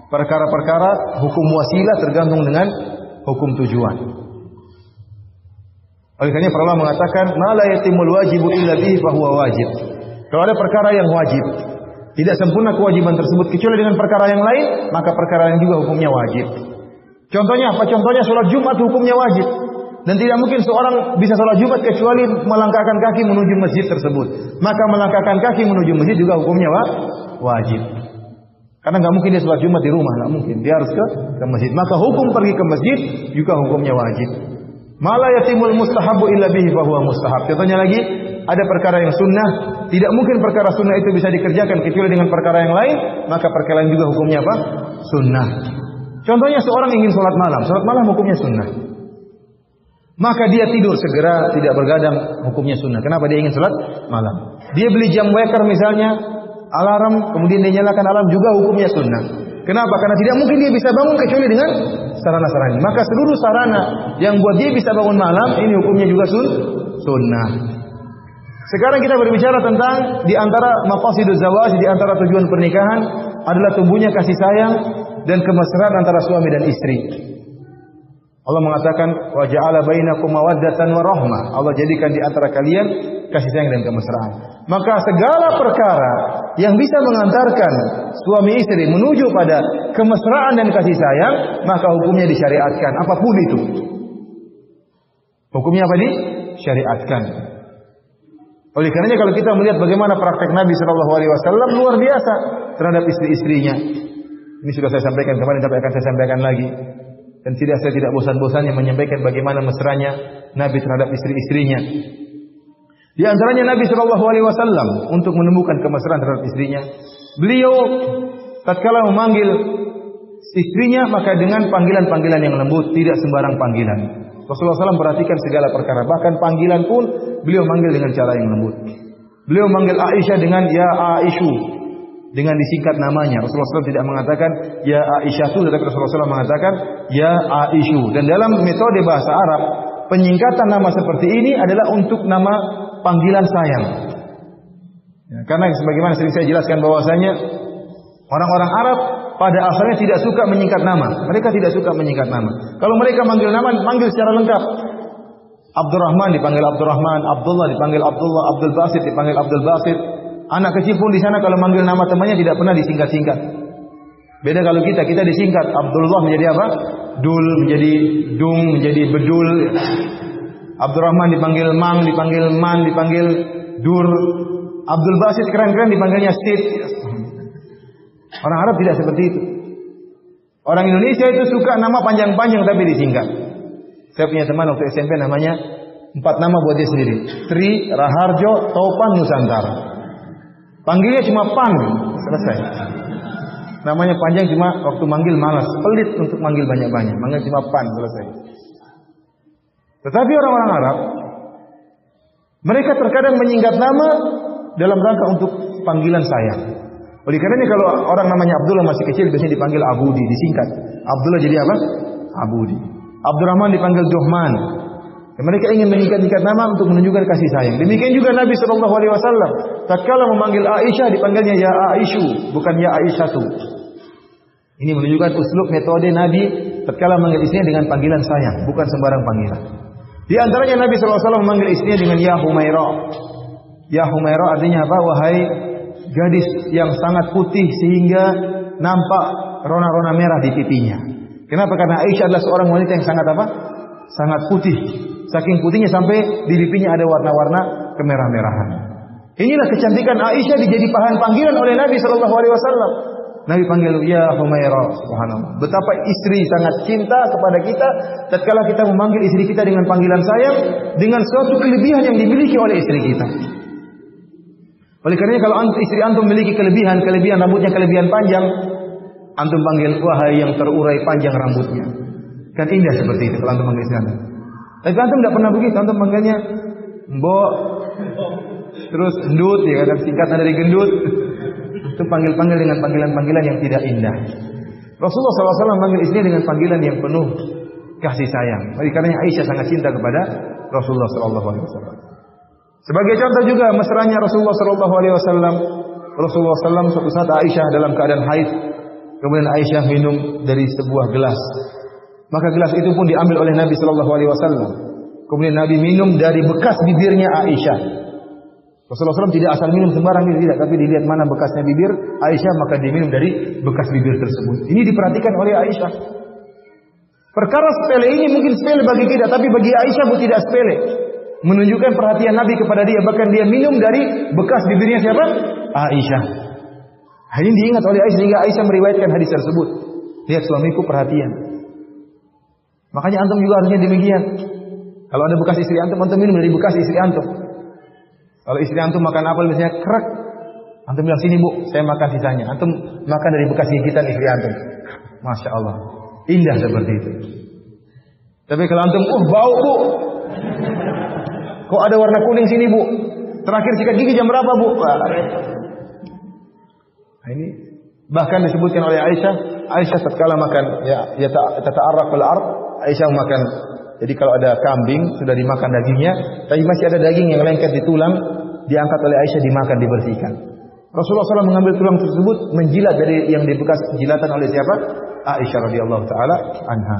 S1: Perkara-perkara hukum wasilah tergantung dengan hukum tujuan. Oleh karena para ulama mengatakan, ma la yatimul wajibu illa bihi fa huwa wajib. Kalau ada perkara yang wajib, tidak sempurna kewajiban tersebut kecuali dengan perkara yang lain, maka perkara yang juga hukumnya wajib. Contohnya apa? Contohnya salat Jumat hukumnya wajib. Dan tidak mungkin seorang bisa salat Jumat kecuali melangkahkan kaki menuju masjid tersebut. Maka melangkahkan kaki menuju masjid juga hukumnya wajib. Karena nggak mungkin dia salat Jumat di rumah, nggak mungkin. Dia harus ke masjid. Maka hukum pergi ke masjid juga hukumnya wajib. Mala yatimul mustahabu illa bihi fa huwa mustahab. Contohnya lagi, ada perkara yang sunnah, tidak mungkin perkara sunnah itu bisa dikerjakan kecuali dengan perkara yang lain, maka perkara yang juga hukumnya apa? Sunnah. Contohnya seorang ingin salat malam hukumnya sunnah. Maka dia tidur segera, tidak bergadang, hukumnya sunnah. Kenapa dia ingin salat malam? Dia beli jam waker misalnya, alarm, kemudian dia nyalakan alarm, juga hukumnya sunnah. Kenapa? Karena tidak mungkin dia bisa bangun kecuali dengan sarana-sarana. Maka seluruh sarana yang buat dia bisa bangun malam, ini hukumnya juga sunnah. Sekarang kita berbicara tentang di antara maqasiduz zawaj, di antara tujuan pernikahan adalah tumbuhnya kasih sayang dan kemesraan antara suami dan istri. Allah mengatakan wa ja'ala bainakum mawaddatan wa rahmah. Allah jadikan di antara kalian kasih sayang dan kemesraan. Maka segala perkara yang bisa mengantarkan suami istri menuju pada kemesraan dan kasih sayang, maka hukumnya disyariatkan apapun itu. Hukumnya apa? Disyariatkan. Oleh karenanya kalau kita melihat bagaimana praktek Nabi sallallahu alaihi wasallam luar biasa terhadap istri-istrinya. Ini sudah saya sampaikan kemarin, tapi akan saya sampaikan lagi. Dan saya tidak bosan-bosannya menyampaikan bagaimana mesranya Nabi terhadap istri-istrinya. Di antaranya Nabi sallallahu alaihi wasallam untuk menemukan kemesraan terhadap istrinya, beliau tatkala memanggil istrinya maka dengan panggilan-panggilan yang lembut, tidak sembarang panggilan. Rasulullah SAW perhatikan segala perkara, bahkan panggilan pun beliau manggil dengan cara yang lembut. Beliau manggil Aisyah dengan ya Aisyu, dengan disingkat namanya. Rasulullah SAW tidak mengatakan ya Aisyatu, tetapi Rasulullah SAW mengatakan ya Aisyu. Dan dalam metode bahasa Arab, penyingkatan nama seperti ini adalah untuk nama panggilan sayang. Ya, karena sebagaimana sering saya jelaskan bahwasanya orang-orang Arab pada asalnya tidak suka menyingkat nama. Mereka tidak suka menyingkat nama. Kalau mereka manggil nama, manggil secara lengkap. Abdurrahman dipanggil Abdurrahman, Abdullah dipanggil Abdullah, Abdul Basit dipanggil Abdul Basit. Anak kecil pun di sana kalau manggil nama temannya tidak pernah disingkat-singkat. Beda kalau kita disingkat. Abdullah menjadi apa? Dul, menjadi Dung, menjadi Bedul. Abdurrahman dipanggil Mang, dipanggil Man, dipanggil Dur. Abdul Basit keren-keren dipanggilnya Sid. Orang Arab tidak seperti itu. Orang Indonesia itu suka nama panjang-panjang tapi disingkat. Saya punya teman waktu SMP namanya 4 nama buat dia sendiri. Tri, Raharjo, Topan, Nusantara. Panggilnya cuma Pan, selesai. Namanya panjang cuma waktu manggil malas, pelit untuk manggil banyak-banyak. Manggil cuma Pan, selesai. Tetapi orang-orang Arab, mereka terkadang menyingkat nama dalam rangka untuk panggilan sayang. Oleh karenanya kalau orang namanya Abdullah masih kecil biasanya dipanggil Abudi, disingkat. Abdullah jadi apa? Abudi. Abdurrahman dipanggil Duhman. Dan mereka ingin menyingkat-singkat nama untuk menunjukkan kasih sayang. Demikian juga Nabi sallallahu alaihi wasallam tatkala memanggil Aisyah dipanggilnya ya Aisyu, bukan ya Aisyatu. Ini menunjukkan uslub metode Nabi tatkala memanggil istrinya dengan panggilan sayang, bukan sembarang panggilan. Di antaranya Nabi sallallahu alaihi wasallam memanggil istrinya dengan ya Humaira. Ya Humaira artinya apa? Wahai gadis yang sangat putih sehingga nampak rona-rona merah di pipinya. Kenapa? Karena Aisyah adalah seorang wanita yang sangat apa? Sangat putih. Saking putihnya sampai di pipinya ada warna-warna kemerah-merahan. Inilah kecantikan Aisyah dijadi bahan panggilan oleh Nabi sallallahu alaihi wasallam. Nabi panggil ya Humaira, subhanallah. Betapa istri sangat cinta kepada kita tatkala kita memanggil istri kita dengan panggilan sayang dengan suatu kelebihan yang dimiliki oleh istri kita. Oleh karena kalau istri antum memiliki kelebihan rambutnya kelebihan panjang, antum panggil wahai yang terurai panjang rambutnya. Kan indah seperti itu kalau antum panggil istri antum. Tapi antum tidak pernah begitu, antum panggilnya mbok, terus endut, ya kan singkatan dari gendut. Itu panggil-panggil dengan panggilan-panggilan yang tidak indah. Rasulullah SAW memanggil istrinya dengan panggilan yang penuh kasih sayang. Karena Aisyah sangat cinta kepada Rasulullah SAW. Sebagai contoh juga mesranya Rasulullah SAW. Rasulullah SAW suatu saat Aisyah dalam keadaan haid. Kemudian Aisyah minum dari sebuah gelas. Maka gelas itu pun diambil oleh Nabi SAW. Kemudian Nabi minum dari bekas bibirnya Aisyah. Rasulullah SAW tidak asal minum sembarang, tidak, tapi dilihat mana bekasnya bibir Aisyah, maka diminum dari bekas bibir tersebut. Ini diperhatikan oleh Aisyah. Perkara sepele ini mungkin sepele bagi kita, tapi bagi Aisyah pun tidak sepele. Menunjukkan perhatian Nabi kepada dia, bahkan dia minum dari bekas bibirnya siapa? Aisyah. Ini diingat oleh Aisyah sehingga Aisyah meriwayatkan hadis tersebut. Lihat suamiku perhatian. Makanya antum juga harusnya demikian. Kalau ada bekas istri antum minum dari bekas istri antum. Kalau istri antum makan apel misalnya kerak, antum bilang sini bu, saya makan sisanya. Antum makan dari bekas gigitan istri antum. Masya Allah, indah seperti itu. Tapi kalau antum, bau bu, kok ada warna kuning sini bu? Terakhir sikat gigi jam berapa bu? Nah, ini bahkan disebutkan oleh Aisyah tatkala makan ya tata'arraq bil ard, Aisyah makan. Jadi kalau ada kambing sudah dimakan dagingnya, tapi masih ada daging yang lengket di tulang, diangkat oleh Aisyah, dimakan, dibersihkan. Rasulullah SAW mengambil tulang tersebut, menjilat dari yang dibekas jilatan oleh siapa? Aisyah radhiyallahu taala anha.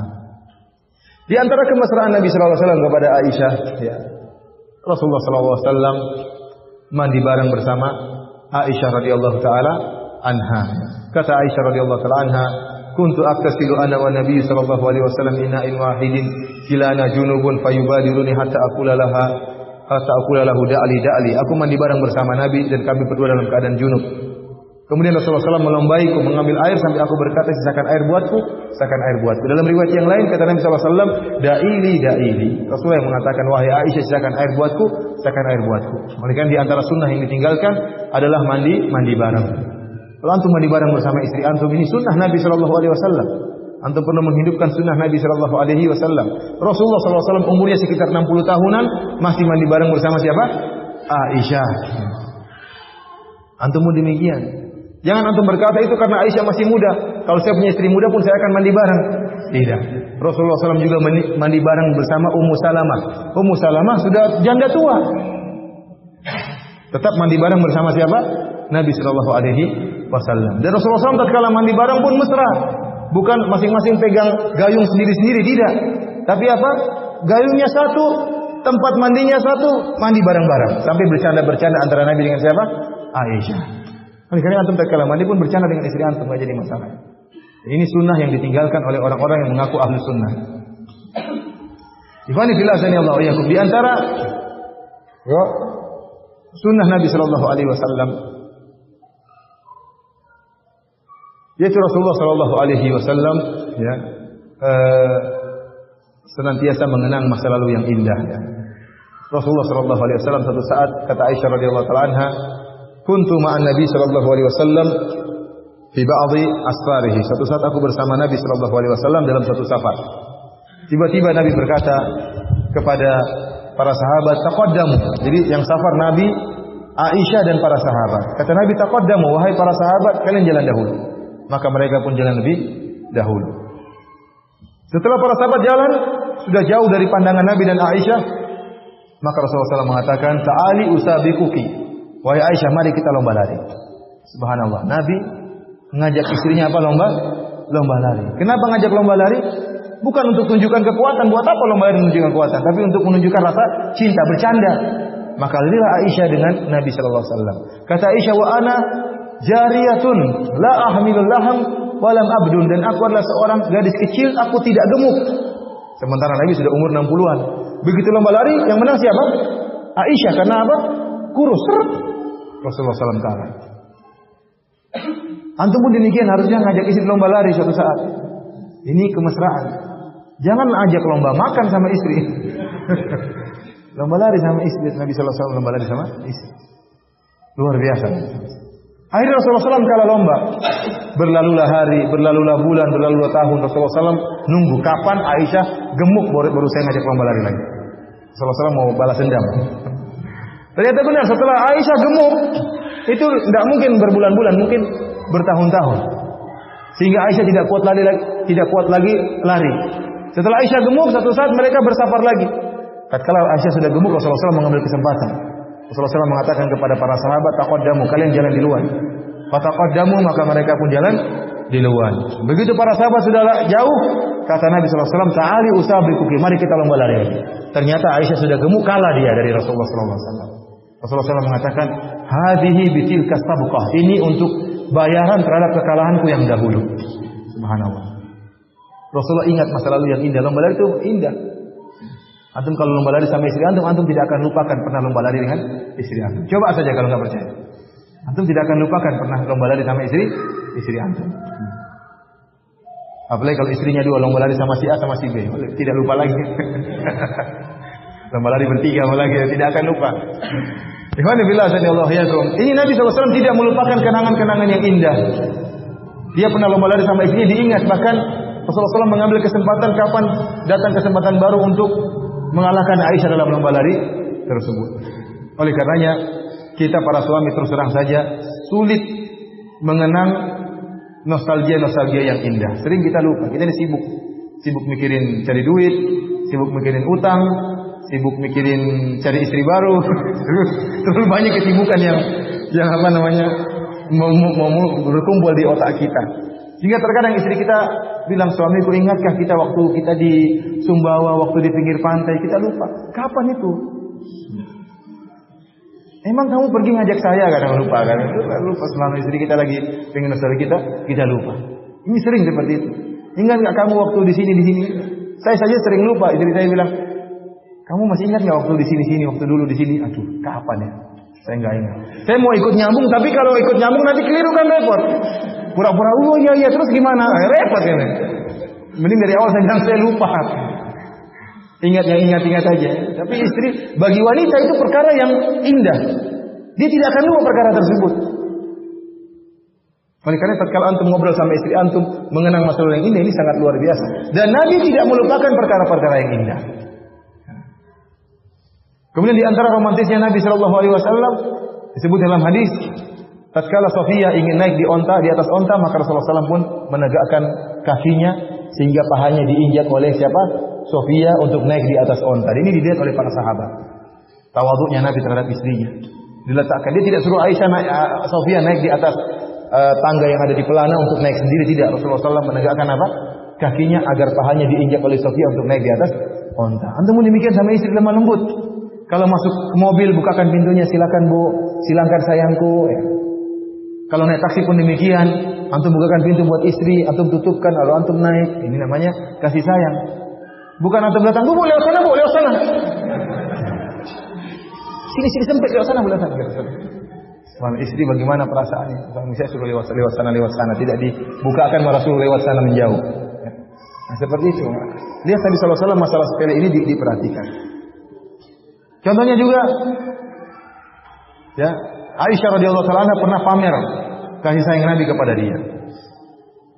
S1: Di antara kemesraan Nabi sallallahu alaihi wasallam kepada Aisyah, ya, Rasulullah sallallahu alaihi wasallam mandi bareng bersama Aisyah radhiyallahu taala anha. Kata Aisyah radhiyallahu taala anha, "Kuntu aktasilu ana wa Nabi sallallahu alaihi wasallam ina'in wahidin, kilana junubun fayubadiruni hatta aqula lahu da'li. Aku mandi bareng bersama Nabi dan kami berdua dalam keadaan junub. Kemudian Rasulullah SAW melombaiku mengambil air sampai aku berkata, sisakan air buatku. Dalam riwayat yang lain kata Nabi SAW, da'ili. Rasulullah yang mengatakan, wahai Aisyah, sisakan air buatku. Oleh karena di antara sunnah yang ditinggalkan adalah mandi bareng. Kalau antum mandi bareng bersama istri antum, ini sunnah Nabi SAW. Antum perlu menghidupkan sunnah Nabi SAW. Rasulullah SAW umurnya sekitar 60 tahunan, masih mandi bareng bersama siapa? Aisyah. Antum pun demikian. Jangan antum berkata itu karena Aisyah masih muda. Kalau saya punya istri muda pun saya akan mandi bareng. Tidak. Rasulullah SAW juga mandi bareng bersama Ummu Salamah. Ummu Salamah sudah janda tua. Tetap mandi bareng bersama siapa? Nabi SAW. Dan Rasulullah SAW tatkala mandi bareng pun mesra. Bukan masing-masing pegang gayung sendiri-sendiri, tidak. Tapi apa? Gayungnya satu, tempat mandinya satu, mandi bareng-bareng. Sampai bercanda-bercanda antara Nabi dengan siapa? Aisyah. Karena antum tatkala mandi pun bercanda dengan istri antum, enggak jadi masalah. Ini sunnah yang ditinggalkan oleh orang-orang yang mengaku ahli sunnah. Ikhwani fillah sanallahu iyyakum, di antara sunnah Nabi sallallahu alaihi wasallam yaitu Rasulullah sallallahu alaihi wasallam ya senantiasa mengenang masa lalu yang indah ya. Rasulullah sallallahu alaihi wasallam satu saat kata Aisyah radhiyallahu taala anha, kuntu ma'an Nabi sallallahu alaihi wasallam fi ba'dhi asfarihi. Suatu saat aku bersama Nabi sallallahu alaihi wasallam dalam satu safar. Tiba-tiba Nabi berkata kepada para sahabat, taqaddamu. Jadi yang safar Nabi, Aisyah dan para sahabat. Kata Nabi, taqaddamu, wahai para sahabat, kalian jalan dahulu. Maka mereka pun jalan lebih dahulu. Setelah para sahabat jalan, sudah jauh dari pandangan Nabi dan Aisyah, maka Rasulullah SAW mengatakan, ta'ali usabikuki. Wahai Aisyah, mari kita lomba lari. Subhanallah. Nabi mengajak istrinya apa? Lomba lari. Kenapa ngajak lomba lari? Bukan untuk tunjukkan kekuatan. Buat apa lomba lari menunjukkan kekuatan? Tapi untuk menunjukkan rasa cinta, bercanda. Maka larilah Aisyah dengan Nabi SAW. Kata Aisyah, wa ana jariyatun la ahmilul laham walam abdun, dan aku adalah seorang gadis kecil, aku tidak gemuk. Sementara Nabi sudah umur 60-an. Begitu lomba lari, yang menang siapa? Aisyah. Karena apa? Kurus. Rasulullah SAW kalah. Antum pun demikian, harusnya ngajak istri lomba lari suatu saat. Ini kemesraan. Jangan ajak lomba makan sama istri. Lomba lari sama istri. Nabi SAW lomba lari sama istri. Luar biasa. Akhirnya Rasulullah SAW kalah lomba. Berlalulah hari, berlalulah bulan, berlalulah tahun. Rasulullah SAW nunggu kapan Aisyah gemuk baru saya ngajak lomba lari lagi. Rasulullah SAW mau balas dendam. Ternyata benar, setelah Aisyah gemuk, itu tidak mungkin berbulan-bulan, mungkin bertahun-tahun.
S2: Sehingga Aisyah tidak kuat lagi lari. Setelah Aisyah gemuk, satu saat mereka bersafar lagi. Tatkala Aisyah sudah gemuk, Rasulullah SAW mengambil kesempatan. Rasulullah SAW mengatakan kepada para sahabat, taqaddamu, kalian jalan di luar. Fataqaddamu, maka mereka pun jalan di luar. Begitu para sahabat sudah jauh, kata Nabi SAW, ta'ali usabiquki, mari kita lomba lari lagi. Ternyata Aisyah sudah gemuk, kalah dia dari Rasulullah SAW. Rasulullah SAW mengatakan, hadhihi bitilka sabqah, ini untuk bayaran terhadap kekalahanku yang dahulu. Subhanallah. Rasulullah ingat masa lalu yang indah. Lomba lari itu indah. Antum kalau lomba lari sama istri antum tidak akan lupakan pernah lomba lari dengan istri antum. Coba saja kalau nggak percaya. Antum tidak akan lupakan pernah lomba lari sama istri antum. Apalagi kalau istrinya dua, lomba lari sama si A sama si B, tidak lupa lagi. Lomba lari bertiga lagi, tidak akan lupa. Ini Nabi SAW tidak melupakan kenangan-kenangan yang indah. Dia pernah lomba lari sama istrinya, diingat. Bahkan Rasulullah SAW mengambil kesempatan kapan datang kesempatan baru untuk mengalahkan Aisyah dalam lomba lari tersebut. Oleh karenanya kita para suami terus terang saja sulit mengenang nostalgia yang indah. Sering kita lupa. Kita ini sibuk mikirin cari duit, sibuk mikirin utang, sibuk mikirin cari istri baru. Terlalu banyak kesibukan yang mau berkumpul di otak kita. Sehingga terkadang istri kita bilang, suamiku, ingatkah kita waktu kita di Sumbawa, waktu di pinggir pantai, kita lupa. Kapan itu? Emang kamu pergi ngajak saya, kadang lupa kan? Lupa selama istri kita lagi pengen nostalgia kita lupa. Ini sering seperti itu. Ingat nggak kamu waktu di sini? Saya saja sering lupa. Istri saya bilang, kamu masih ingat nggak waktu di sini, waktu dulu di sini? Aduh, kapan ya? Saya nggak ingat. Saya mau ikut nyambung, tapi kalau ikut nyambung nanti keliru kan repot. Pura-pura, oh iya, terus gimana? Repot ini. Mending dari awal saya bilang saya lupa. Ingat aja. Tapi istri, bagi wanita itu perkara yang indah. Dia tidak akan lupa perkara tersebut. Oleh karena tatkala antum ngobrol sama istri antum, mengenang masa lalu yang indah, ini sangat luar biasa. Dan Nabi tidak melupakan perkara-perkara yang indah. Kemudian di antara romantisnya Nabi SAW disebut dalam hadis, tatkala Sofia ingin naik di atas onta, maka Rasulullah SAW pun menegakkan kakinya sehingga pahanya diinjak oleh siapa? Sofia untuk naik di atas onta. Ini dilihat oleh para sahabat. Tawaduknya Nabi terhadap istrinya. Diletakkan, dia tidak suruh Sofia naik di atas tangga yang ada di pelana untuk naik sendiri, tidak. Rasulullah SAW menegakkan apa? Kakinya agar pahanya diinjak oleh Sofia untuk naik di atas onta. Antum demikian sama istri lemah lembut. Kalau masuk ke mobil, bukakan pintunya, silakan Bu, silakan sayangku. Ya. Kalau naik taksi pun demikian, antum bukakan pintu buat istri, antum tutupkan lalu antum naik. Ini namanya kasih sayang. Bukan antum datang, Bu, lewat sana, Bu, lewat sana. Sini sempit, lewat sana, Bu, lewat sana. Suami istri bagaimana perasaannya? Suami saya suruh lewat sana, tidak dibukakan malah suruh lewat sana menjauh. Nah, seperti itu. Lihat Nabi SAW masalah sepele ini diperhatikan. Contohnya juga, ya, Aisyah radhiyallahu anha pernah pamer kasih sayang Nabi kepada dia.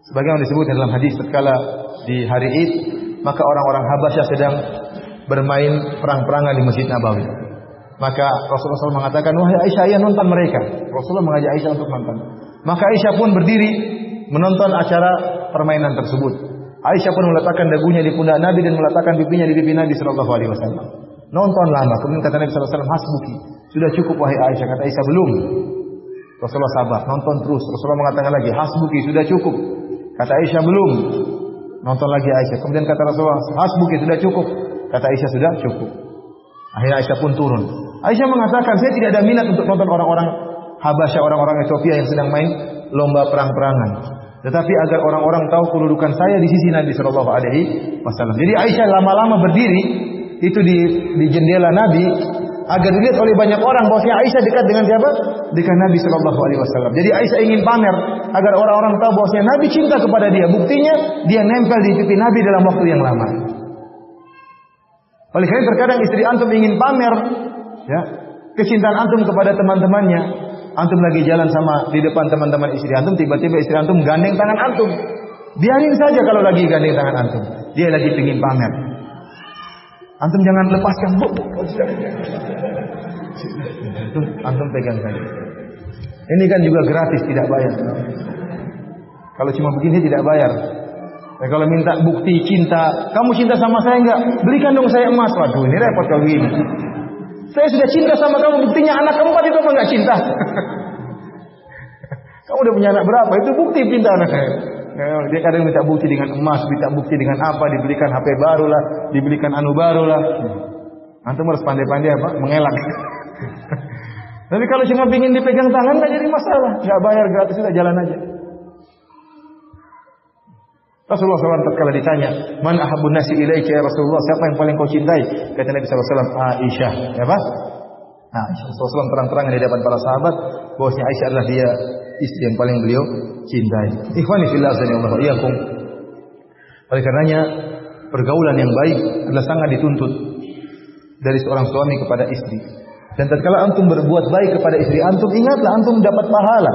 S2: Sebagaimana disebut dalam hadis, tatkala di hari Id, maka orang-orang Habasyah sedang bermain perang-perangan di Masjid Nabawi. Maka Rasulullah SAW mengatakan, wahai Aisyah, ayo nonton mereka. Rasulullah mengajak Aisyah untuk nonton. Maka Aisyah pun berdiri menonton acara permainan tersebut. Aisyah pun meletakkan dagunya di pundak Nabi dan meletakkan pipinya di pipi Nabi SAW. Nonton lama. Kemudian kata Nabi SAW, hasbuki, sudah cukup wahai Aisyah. Kata Aisyah, belum. Rasulullah sabar, nonton terus. Rasulullah mengatakan lagi, hasbuki, sudah cukup. Kata Aisyah, belum. Nonton lagi Aisyah. Kemudian kata Rasulullah, hasbuki, sudah cukup. Kata Aisyah, sudah cukup. Akhirnya Aisyah pun turun. Aisyah mengatakan, saya tidak ada minat untuk nonton orang-orang Habasyah, orang-orang Ethiopia yang sedang main lomba perang-perangan. Tetapi agar orang-orang tahu kedudukan saya di sisi Nabi SAW. Jadi Aisyah lama-lama berdiri itu di jendela Nabi agar dilihat oleh banyak orang bahwasanya Aisyah dekat dengan siapa? Dengan Nabi SAW. Jadi Aisyah ingin pamer agar orang-orang tahu bahwasanya Nabi cinta kepada dia. Buktinya dia nempel di pipi Nabi dalam waktu yang lama. Oleh karena terkadang istri antum ingin pamer, ya, kecintaan antum kepada teman-temannya. Antum lagi jalan sama di depan teman-teman istri antum, tiba-tiba istri antum gandeng tangan antum. Biarin saja kalau lagi gandeng tangan antum. Dia lagi ingin pamer. Antum jangan lepaskan, Bu. Antum pegang saja. Ini kan juga gratis, tidak bayar. Kalau cuma begini tidak bayar. Ya, kalau minta bukti cinta, kamu cinta sama saya enggak? Belikan dong saya emas. Waduh, ini repot kalau begini. Saya sudah cinta sama kamu, buktinya anak keempat itu apa enggak cinta? Kamu udah punya anak berapa? Itu bukti cinta anak saya. Dia kadang minta bukti dengan emas, minta bukti dengan apa, dibelikan HP baru lah, dibelikan anu baru lah. Antum harus pandai-pandai apa? Mengelak. Tapi kalau cuma ingin dipegang tangan nggak jadi masalah, nggak bayar gratis sudah jalan aja. Rasulullah SAW tatkala ditanya, "Man ahabbun nasi ilaika ya Rasulullah?" Siapa yang paling kau cintai? Kata Nabi SAW, Aisyah. Ya apa? Aisyah. Rasulullah SAW terang-terang di hadapan para sahabat bahwasanya Aisyah adalah dia istri yang paling beliau cintai. Ikhwani fillah azanillahu wa iyyakum. Oleh karenanya pergaulan yang baik adalah sangat dituntut dari seorang suami kepada istri. Dan tatkala antum berbuat baik kepada istri antum, ingatlah antum dapat pahala.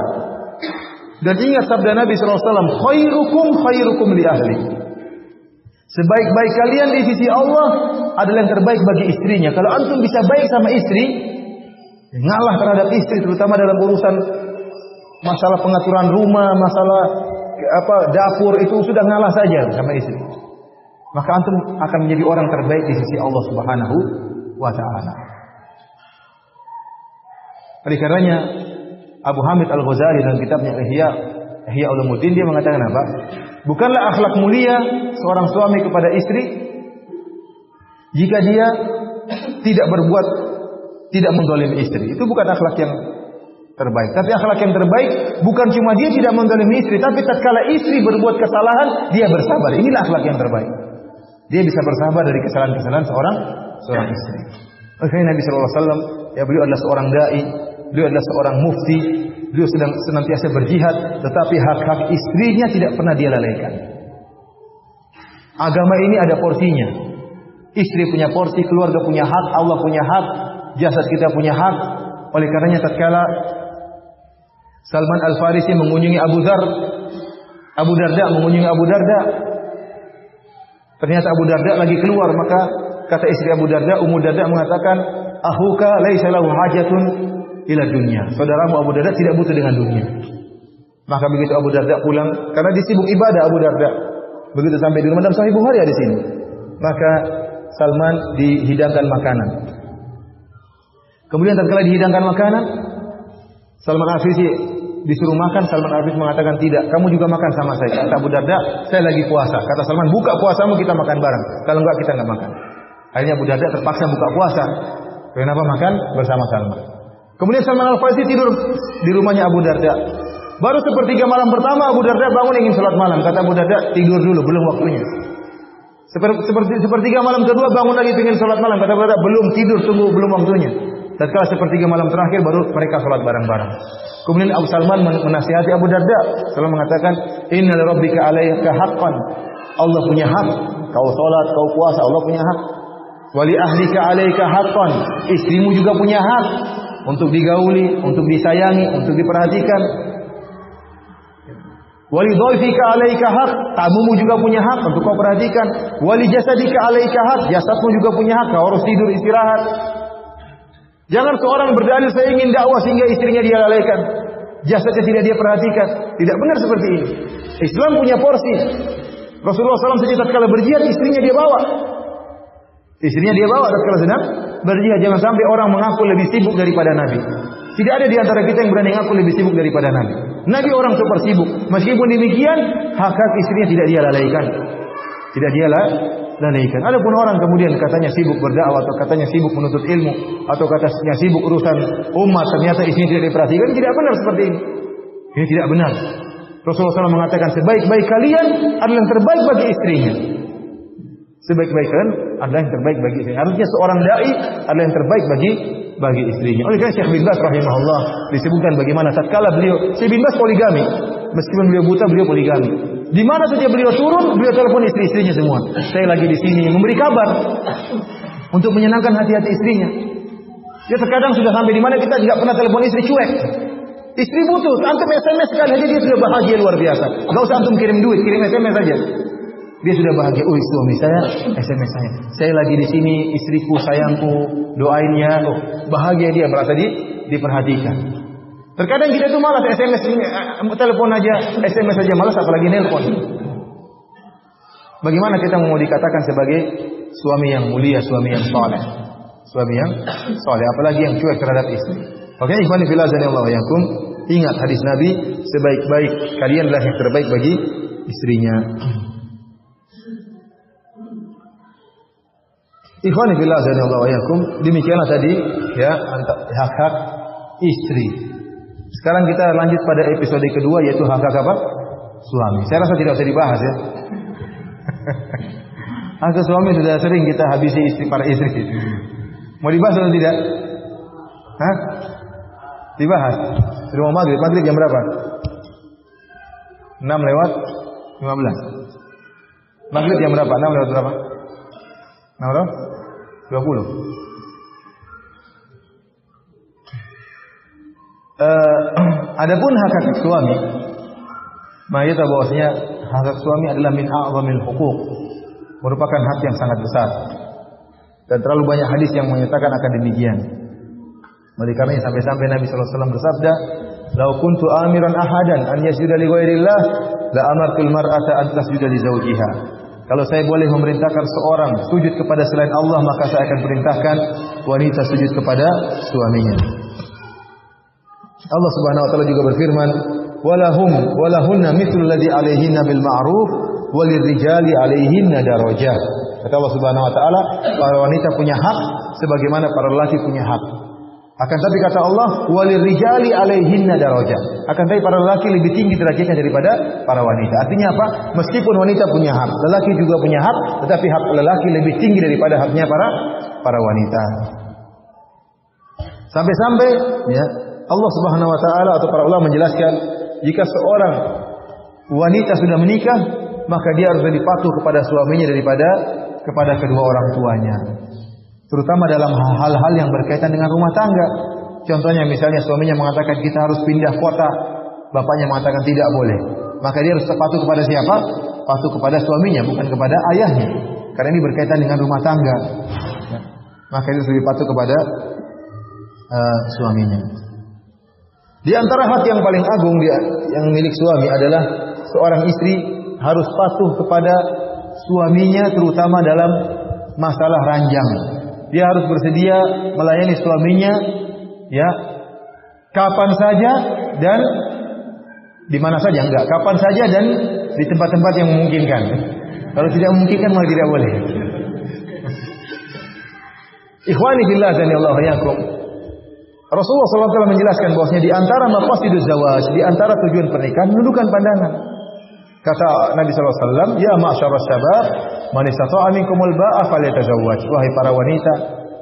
S2: Dan ingat sabda Nabi SAW, khairukum li ahli. Sebaik-baik kalian di sisi Allah adalah yang terbaik bagi istrinya. Kalau antum bisa baik sama istri, ngalah terhadap istri, terutama dalam urusan masalah pengaturan rumah, masalah dapur, itu sudah ngalah saja sama istri. Maka antum akan menjadi orang terbaik di sisi Allah Subhanahu wa Ta'ala. Oleh karenanya Abu Hamid Al-Ghazali dalam kitabnya Ihya Ulumuddin dia mengatakan apa? Bukanlah akhlak mulia seorang suami kepada istri jika dia tidak menzalimi istri. Itu bukan akhlak yang terbaik. Tapi akhlak yang terbaik bukan cuma dia tidak menzalimi istri, tapi tatkala istri berbuat kesalahan, dia bersabar. Inilah akhlak yang terbaik. Dia bisa bersabar dari kesalahan-kesalahan seorang istri. Oleh Nabi sallallahu alaihi wasallam, ya beliau adalah seorang dai, beliau adalah seorang mufti, beliau sedang senantiasa berjihad, tetapi hak-hak istrinya tidak pernah dia lalaikan. Agama ini ada porsinya. Istri punya porsi, keluarga punya hak, Allah punya hak, jasad kita punya hak. Oleh karenanya tatkala Salman Al-Farisi mengunjungi Abu Darda mengunjungi Abu Darda. Ternyata Abu Darda lagi keluar, maka kata istri Abu Darda, Ummu Darda mengatakan, "Akhuka laisa lahu hajatun ila dunya." Saudaramu Abu Darda tidak butuh dengan dunia. Maka begitu Abu Darda pulang, karena dia sibuk ibadah Abu Darda. Begitu sampai di rumah, dalam Sahih Bukhari ada di sini. Maka Salman dihidangkan makanan. Kemudian tatkala dihidangkan makanan, Salman Al-Farisi disuruh makan, Salman Al-Farisi mengatakan tidak, kamu juga makan sama saya. Kata Abu Darda, saya lagi puasa. Kata Salman, buka puasamu, kita makan bareng. Kalau enggak kita enggak makan. Akhirnya Abu Darda terpaksa buka puasa. Kenapa makan bersama Salman? Kemudian Salman Al-Farisi tidur di rumahnya Abu Darda. Baru sepertiga malam pertama Abu Darda bangun ingin salat malam. Kata Abu Darda, tidur dulu, belum waktunya. Sepertiga malam kedua bangun lagi ingin salat malam. Kata Abu Darda, belum, tidur, tunggu, belum waktunya. Tatkala sepertiga malam terakhir baru mereka salat bareng-bareng. Kemudian Abu Salman menasihati Abu Darda. Salman mengatakan, "Inna li rabbika 'alaika haqqan." Allah punya hak. Kau salat, kau puasa, Allah punya hak. Wa li ahlika 'alaika haqqan. Istrimu juga punya hak untuk digauli, untuk disayangi, untuk diperhatikan. Wa li dhaifika 'alaika haq. Tamumu juga punya hak untuk kau perhatikan. Wa li jasadika 'alaika haq. Jasadmu juga punya hak, kau harus tidur istirahat. Jangan seorang berdalil saya ingin dakwah sehingga istrinya dia lalaikan, jasadnya tidak dia perhatikan. Tidak benar seperti ini. Islam punya porsi. Rasulullah SAW sejak tatkala berjihad istrinya dia bawa. Istrinya dia bawa tatkala sedang berjihad. Jangan sampai orang mengaku lebih sibuk daripada Nabi. Tidak ada di antara kita yang berani mengaku lebih sibuk daripada Nabi. Nabi orang super sibuk. Meskipun demikian, hak-hak istrinya tidak dia lalaikan. Tidak dia lalaikan. Adapun orang kemudian katanya sibuk berdakwah, atau katanya sibuk menuntut ilmu, atau katanya sibuk urusan umat, ternyata istrinya tidak diperhatikan, tidak benar seperti ini. Ini tidak benar. Rasulullah SAW mengatakan sebaik-baik kalian adalah yang terbaik bagi istrinya. Sebaik-baik kalian adalah yang terbaik bagi istrinya. Harusnya seorang dai adalah yang terbaik bagi istrinya. Oleh karena Syekh bin Baz rahimahullah disebutkan bagaimana tatkala Syekh bin Baz poligami. Meskipun beliau buta, beliau poligami. Di mana saja beliau turun, beliau telepon istri-istrinya semua. Saya lagi di sini, memberi kabar untuk menyenangkan hati-hati istrinya. Ya terkadang sudah sampai di mana kita nggak pernah telepon istri, cuek. Istri butuh, antum SMS sekali aja dia sudah bahagia luar biasa. Enggak usah antum kirim duit, kirim SMS saja. Dia sudah bahagia. Oh, suami saya SMS saya. Saya lagi di sini, istriku, sayangku, doain ya. Oh, bahagia dia merasa diperhatikan. Terkadang kita itu malas SMS, telepon aja, SMS aja malas, apalagi nelpon. Bagaimana kita mau dikatakan sebagai suami yang mulia, suami yang saleh? Suami yang saleh, apalagi yang cuek terhadap istri. Oke, ikhwan fillah Allah yakum, ingat hadis Nabi, sebaik-baik kalian adalah yang terbaik bagi istrinya. Ikhwan fillah Allah yakum, demikianlah tadi ya hak-hak istri. Sekarang kita lanjut pada episode kedua, yaitu hak-hak apa? Suami. Saya rasa tidak usah dibahas ya. Hak suami sudah sering kita habisi para istri. Mau dibahas atau tidak? Hah? Dibahas. Sudah mau maghrib. Maghrib jam berapa? 6 lewat 15. Maghrib jam berapa? 6 lewat berapa? 6 lewat 20. Adapun hak suami, maka kita bahwasanya hak suami adalah min a'zamil huquq, merupakan hak yang sangat besar. Dan terlalu banyak hadis yang menyatakan akan demikian. Oleh karena sampai-sampai Nabi sallallahu alaihi wasallam bersabda, "Lau kuntu amiran ahadan an yasjuda li ghairillah, la amartul mar'ata an tasjuda li zawjiha." Kalau saya boleh memerintahkan seorang sujud kepada selain Allah, maka saya akan perintahkan wanita sujud kepada suaminya. Allah Subhanahu wa taala juga berfirman, walahunna mithlu alladhi 'alaihinna bil ma'ruf walirrijali 'alaihinna darajah. Kata Allah Subhanahu wa taala, para wanita punya hak sebagaimana para lelaki punya hak. Akan tapi kata Allah, walirrijali 'alaihinna darajah. Akan tapi para lelaki lebih tinggi derajatnya daripada para wanita. Artinya apa? Meskipun wanita punya hak, lelaki juga punya hak, tetapi hak lelaki lebih tinggi daripada haknya para wanita. Sampai-sampai ya Allah Subhanahu wa taala atau para ulama menjelaskan, jika seorang wanita sudah menikah, maka dia harus lebih patuh kepada suaminya daripada kepada kedua orang tuanya. Terutama dalam hal-hal yang berkaitan dengan rumah tangga. Contohnya misalnya suaminya mengatakan kita harus pindah kota, bapaknya mengatakan tidak boleh. Maka dia harus patuh kepada siapa? Patuh kepada suaminya, bukan kepada ayahnya. Karena ini berkaitan dengan rumah tangga. Maka dia harus lebih patuh kepada suaminya. Di antara hak yang paling agung yang milik suami adalah seorang istri harus patuh kepada suaminya, terutama dalam masalah ranjang. Dia harus bersedia melayani suaminya ya kapan saja dan di mana saja, enggak, kapan saja dan di tempat-tempat yang memungkinkan. Kalau tidak memungkinkan maka tidak boleh. Ikhwani fillah jazallahu khairan. Rasulullah SAW menjelaskan bahwasanya di antara maqasiduz zawaj, di antara tujuan pernikahan menundukkan pandangan. Kata Nabi SAW, ya ma'syaras syabab, man istata'a minkumul ba'a falyatazawwaj. Wahai para wanita,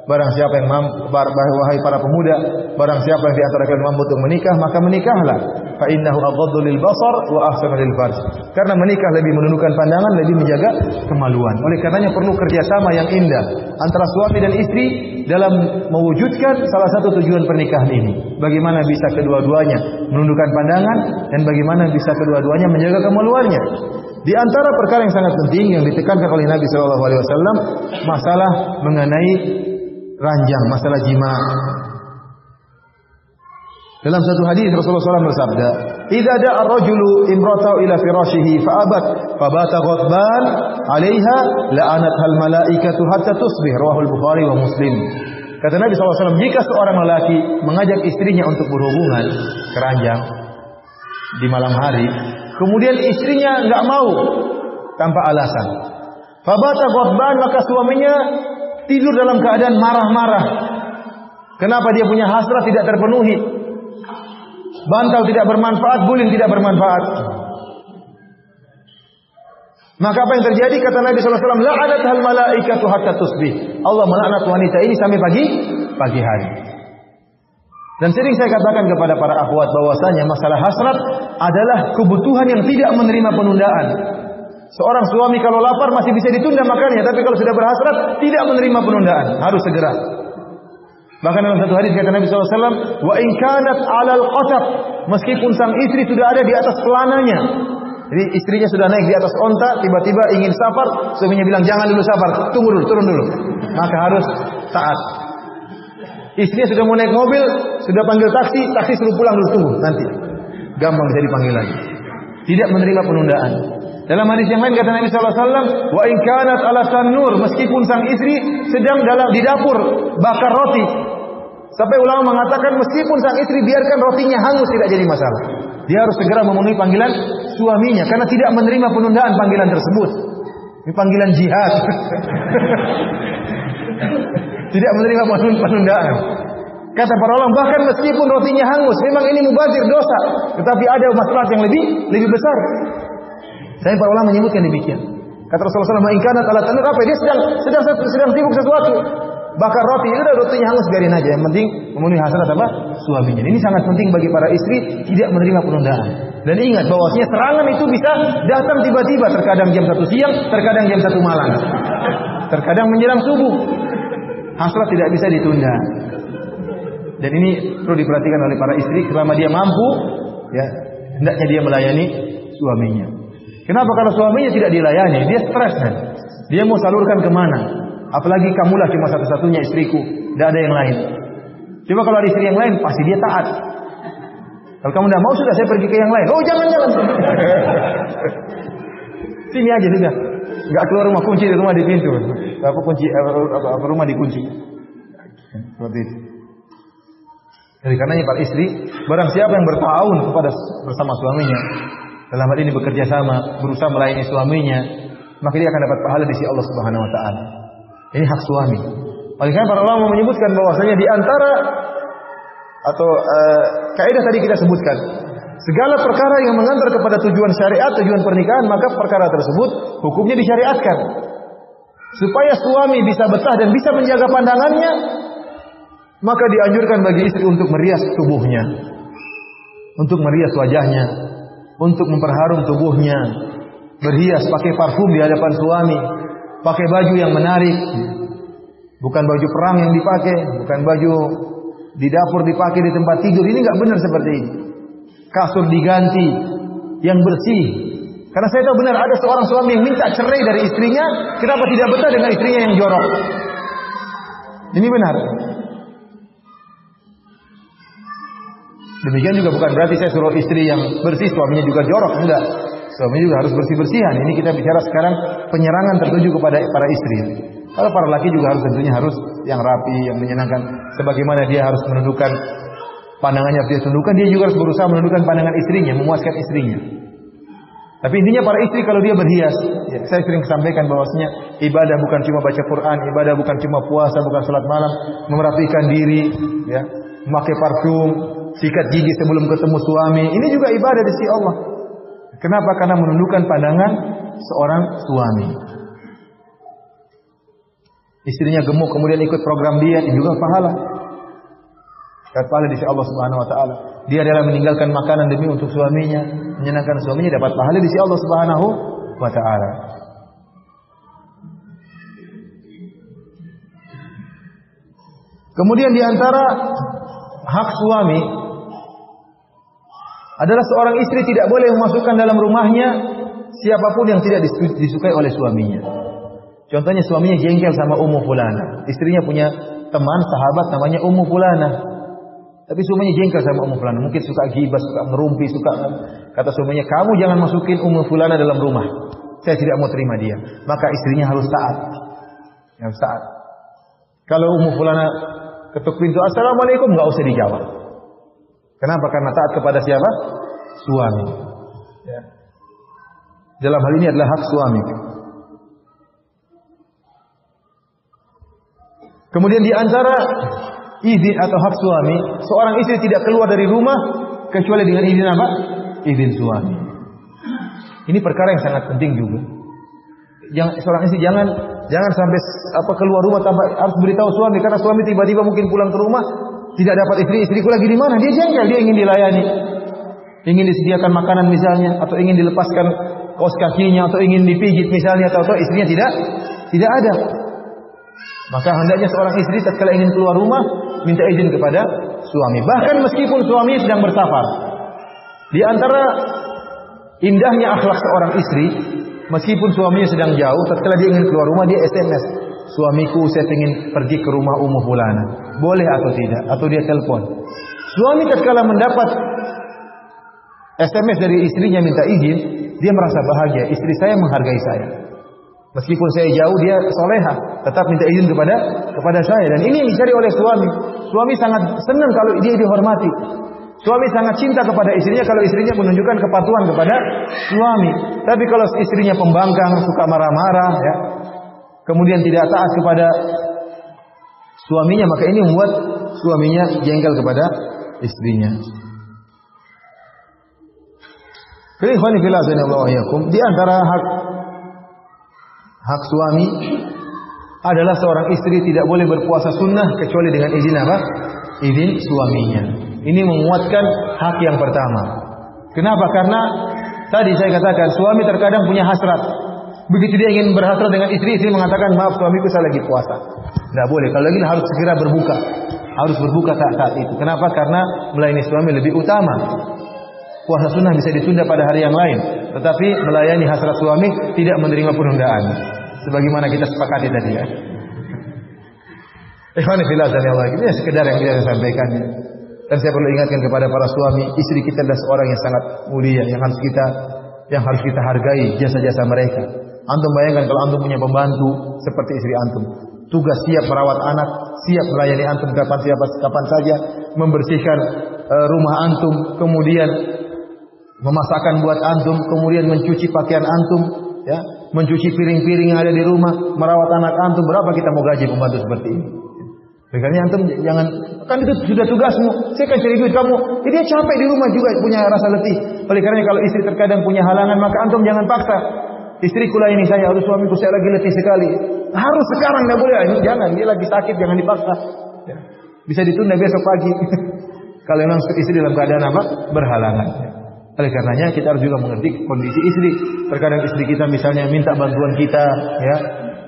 S2: barang siapa yang wahai para pemuda, barang siapa yang di antara kalian mampu untuk menikah, maka menikahlah. Fa innahu aghaddu lil basar wa ahsanu lil farj. Karena menikah lebih menundukkan pandangan, lebih menjaga kemaluan. Oleh karenanya perlu kerjasama yang indah antara suami dan istri dalam mewujudkan salah satu tujuan pernikahan ini. Bagaimana bisa kedua-duanya menundukkan pandangan dan bagaimana bisa kedua-duanya menjaga kemaluannya. Di antara perkara yang sangat penting yang ditekankan oleh Nabi SAW, masalah mengenai ranjang, masalah jima. Dalam satu hadis Rasulullah SAW bersabda, "Idza da'a ar-rajulu imra'atahu ila firashihi fa'abat fabata ghadban 'alaiha la'anatha al-mala'ikatu hatta tusbih." Rawahul Bukhari wa Muslim. Kata Nabi SAW, jika seorang lelaki mengajak istrinya untuk berhubungan keranjang di malam hari, kemudian istrinya enggak mau tanpa alasan, fabata ghadban, maka suaminya tidur dalam keadaan marah-marah. Kenapa dia punya hasrat tidak terpenuhi? Bantal tidak bermanfaat, guling tidak bermanfaat. Maka apa yang terjadi? Kata Nabi SAW, la'anathal malaikatu hatta tusbih. Allah melaknat wanita ini sampai pagi hari. Dan sering saya katakan kepada para akhwat bahwasanya masalah hasrat adalah kebutuhan yang tidak menerima penundaan. Seorang suami kalau lapar masih bisa ditunda makannya, tapi kalau sudah berhasrat tidak menerima penundaan, harus segera. Bahkan dalam satu hadis kata Nabi SAW, wa in kanat 'alal qatab, meskipun sang istri sudah ada di atas pelananya. Jadi istrinya sudah naik di atas onta, tiba-tiba ingin safar, suaminya bilang jangan dulu safar, tunggu dulu, turun dulu. Maka harus taat. Istrinya sudah mau naik mobil, sudah panggil taksi, taksi suruh pulang dulu, tunggu nanti. Gampang bisa dipanggil lagi. Tidak menerima penundaan. Dalam hadis yang lain kata Nabi sallallahu alaihi wasallam, "Wa in kanat ala tanur", meskipun sang istri sedang di dapur bakar roti. Sampai ulama mengatakan meskipun sang istri biarkan rotinya hangus tidak jadi masalah. Dia harus segera memenuhi panggilan suaminya karena tidak menerima penundaan panggilan tersebut. Ini panggilan jihad. Tidak menerima penundaan. Kata para ulama, bahkan meskipun rotinya hangus, memang ini mubazir dosa, tetapi ada masalah yang lebih besar. Saya para ulama menyebutkan demikian. Kata Rasulullah SAW, "In kanat ala tanur", apa? Dia sedang sibuk sesuatu. Bakar roti, udah rotinya hangus biarin aja. Yang penting memenuhi hasrat apa? Suaminya. Ini sangat penting bagi para istri tidak menerima penundaan. Dan ingat bahwasanya serangan itu bisa datang tiba-tiba, terkadang jam 1 siang, terkadang jam 1 malam. Terkadang menjelang subuh. Hasrat tidak bisa ditunda. Dan ini perlu diperhatikan oleh para istri selama dia mampu, ya, hendaknya dia melayani suaminya. Kenapa kalau suaminya tidak dilayani? Dia stres kan? Dia mau salurkan kemana? Apalagi kamulah cuma satu-satunya istriku, tidak ada yang lain. Coba kalau ada istri yang lain, pasti dia taat. Kalau kamu tidak mau, sudah saya pergi ke yang lain. Oh jangan. Sini aja sudah. Enggak keluar rumah, kunci di rumah di pintu. Rumah dikunci. Seperti itu. Jadi karenanya para istri, barang siapa yang bertahun bersama suaminya, dalam hal ini bekerja sama, berusaha melayani suaminya, maka dia akan dapat pahala di sisi Allah Subhanahu wa taala. Ini hak suami. Oleh karena para ulama menyebutkan bahwasanya di antara atau kaidah tadi kita sebutkan, segala perkara yang mengantar kepada tujuan syariat, tujuan pernikahan, maka perkara tersebut hukumnya disyariatkan. Supaya suami bisa betah dan bisa menjaga pandangannya, maka dianjurkan bagi istri untuk merias tubuhnya, untuk merias wajahnya, untuk memperharum tubuhnya, berhias pakai parfum di hadapan suami, pakai baju yang menarik, bukan baju perang yang dipakai, bukan baju di dapur dipakai di tempat tidur. Ini enggak benar seperti ini. Kasur diganti yang bersih. Karena saya tahu benar ada seorang suami yang minta cerai dari istrinya, kenapa tidak betah dengan istrinya yang jorok. Ini benar. Demikian juga bukan berarti saya suruh istri yang bersih, suaminya juga jorok. Enggak. Suaminya juga harus bersih-bersihan. Ini kita bicara sekarang penyerangan tertuju kepada para istri. Kalau para laki juga tentunya harus yang rapi, yang menyenangkan. Sebagaimana dia harus menundukkan pandangannya, dia tundukkan, dia juga harus berusaha menundukkan pandangan istrinya, memuaskan istrinya. Tapi intinya para istri kalau dia berhias, ya, saya sering sampaikan bahwasanya ibadah bukan cuma baca Quran, ibadah bukan cuma puasa, bukan salat malam, merapikan diri, ya, memakai parfum, sikat gigi sebelum ketemu suami. Ini juga ibadah di sisi Allah. Kenapa? Karena menundukkan pandangan seorang suami. Istrinya gemuk kemudian ikut program diet, ini juga pahala. Dapat pahala di sisi Allah Subhanahu wa taala. Dia adalah meninggalkan makanan demi untuk suaminya, menyenangkan suaminya, dapat pahala di sisi Allah Subhanahu wa taala. Kemudian di antara hak suami adalah seorang istri tidak boleh memasukkan dalam rumahnya siapapun yang tidak disukai oleh suaminya. Contohnya suaminya jengkel sama Ummu Fulana. Istrinya punya teman, sahabat namanya Ummu Fulana. Tapi suaminya jengkel sama Ummu Fulana. Mungkin suka gibah, suka merumpi, suka. Kata suaminya, kamu jangan masukin Ummu Fulana dalam rumah. Saya tidak mau terima dia. Maka istrinya harus taat. Harus taat. Kalau Ummu Fulana ketuk pintu, Assalamualaikum, nggak usah dijawab. Kenapa? Karena taat kepada siapa? Suami. Ya. Dalam hal ini adalah hak suami. Kemudian di antara izin atau hak suami, seorang istri tidak keluar dari rumah kecuali dengan izin apa? Izin suami. Ini perkara yang sangat penting juga. Seorang istri jangan sampai keluar rumah tanpa harus beritahu suami, karena suami tiba-tiba mungkin pulang ke rumah tidak dapat istriku lagi di mana? Dia jengkel, dia ingin dilayani. Ingin disediakan makanan misalnya, atau ingin dilepaskan kaos kakinya, atau ingin dipijit misalnya, atau istrinya tidak ada. Maka hendaknya seorang istri tatkala ingin keluar rumah minta izin kepada suami. Bahkan meskipun suami sedang bersafar. Di antara indahnya akhlak seorang istri, meskipun suaminya sedang jauh, tatkala dia ingin keluar rumah dia SMS. Suamiku, saya ingin pergi ke rumah Ummu Fulana. boleh atau tidak, atau dia telepon. Suami tatkala mendapat SMS dari istrinya minta izin, dia merasa bahagia, istri saya menghargai saya. Meskipun saya jauh, dia soleha, tetap minta izin kepada saya. Dan ini yang dicari oleh suami. Suami sangat senang kalau dia dihormati. Suami sangat cinta kepada istrinya kalau istrinya menunjukkan kepatuhan kepada suami. Tapi kalau istrinya pembangkang, suka marah-marah, ya, kemudian tidak taat kepada suaminya, maka ini membuat suaminya jengkel kepada istrinya. Di antara hak suami adalah seorang istri tidak boleh berpuasa sunnah kecuali dengan izin apa? Izin suaminya. Ini menguatkan hak yang pertama. Kenapa? Karena tadi saya katakan suami terkadang punya hasrat. Begitu dia ingin berhasrat dengan istri mengatakan, maaf suamiku saya lagi puasa. Tidak boleh. Kalau lagi harus segera berbuka. Harus berbuka saat itu. Kenapa? Karena melayani suami lebih utama. Puasa sunnah bisa ditunda pada hari yang lain, tetapi melayani hasrat suami tidak menerima penundaan. Sebagaimana kita sepakati tadi ya. Ikhwani fillah Allah, ini sekedar yang bisa saya sampaikan. Dan saya perlu ingatkan kepada para suami, istri kita adalah seorang yang sangat mulia, yang harus kita hargai jasa-jasa mereka. Antum bayangkan kalau antum punya pembantu seperti istri antum, tugas siap merawat anak, siap melayani antum kapan saja, membersihkan rumah antum, kemudian memasakkan buat antum, kemudian mencuci pakaian antum, ya, mencuci piring-piring yang ada di rumah, merawat anak antum. Berapa kita mau gaji pembantu seperti ini? Makanya antum jangan, kan itu sudah tugasmu. Saya kan cari duit kamu. Jadi dia capek di rumah juga, punya rasa letih. Oleh karena kalau istri terkadang punya halangan, maka antum jangan paksa. Istriku layani saya, harus suamiku saya lagi letih sekali. Harus sekarang, tidak boleh. Ini jangan, dia lagi sakit, jangan dipaksa. Ya. Bisa ditunda besok pagi. Kalau memang istri dalam keadaan apa? Berhalangan. Oleh karenanya kita harus juga mengerti kondisi istri. Terkadang istri kita misalnya minta bantuan kita, ya,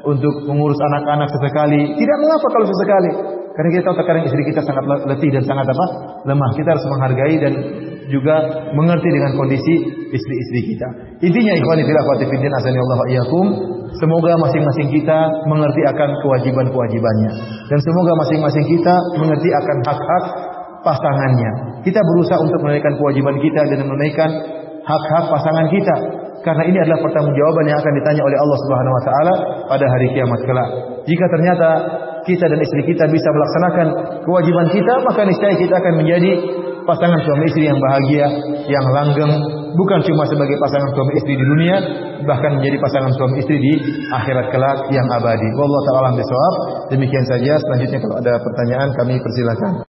S2: untuk mengurus anak-anak sesekali. Tidak mengapa kalau sesekali. Karena kita tahu terkadang istri kita sangat letih dan sangat apa? Lemah. Kita harus menghargai dan juga mengerti dengan kondisi istri-istri kita. Intinya ikhwani fillah wa fiddin azanillahu wa iyyakum, semoga masing-masing kita mengerti akan kewajiban-kewajibannya dan semoga masing-masing kita mengerti akan hak-hak pasangannya. Kita berusaha untuk menunaikan kewajiban kita dan menunaikan hak-hak pasangan kita. Karena ini adalah pertanggungjawaban yang akan ditanya oleh Allah Subhanahu wa taala pada hari kiamat kelak. Jika ternyata kita dan istri kita bisa melaksanakan kewajiban kita, maka niscaya kita akan menjadi pasangan suami istri yang bahagia, yang langgeng, bukan cuma sebagai pasangan suami istri di dunia, bahkan menjadi pasangan suami istri di akhirat kelak yang abadi. Wallahu ta'ala a'lam bishawab. Demikian saja, selanjutnya kalau ada pertanyaan kami persilakan.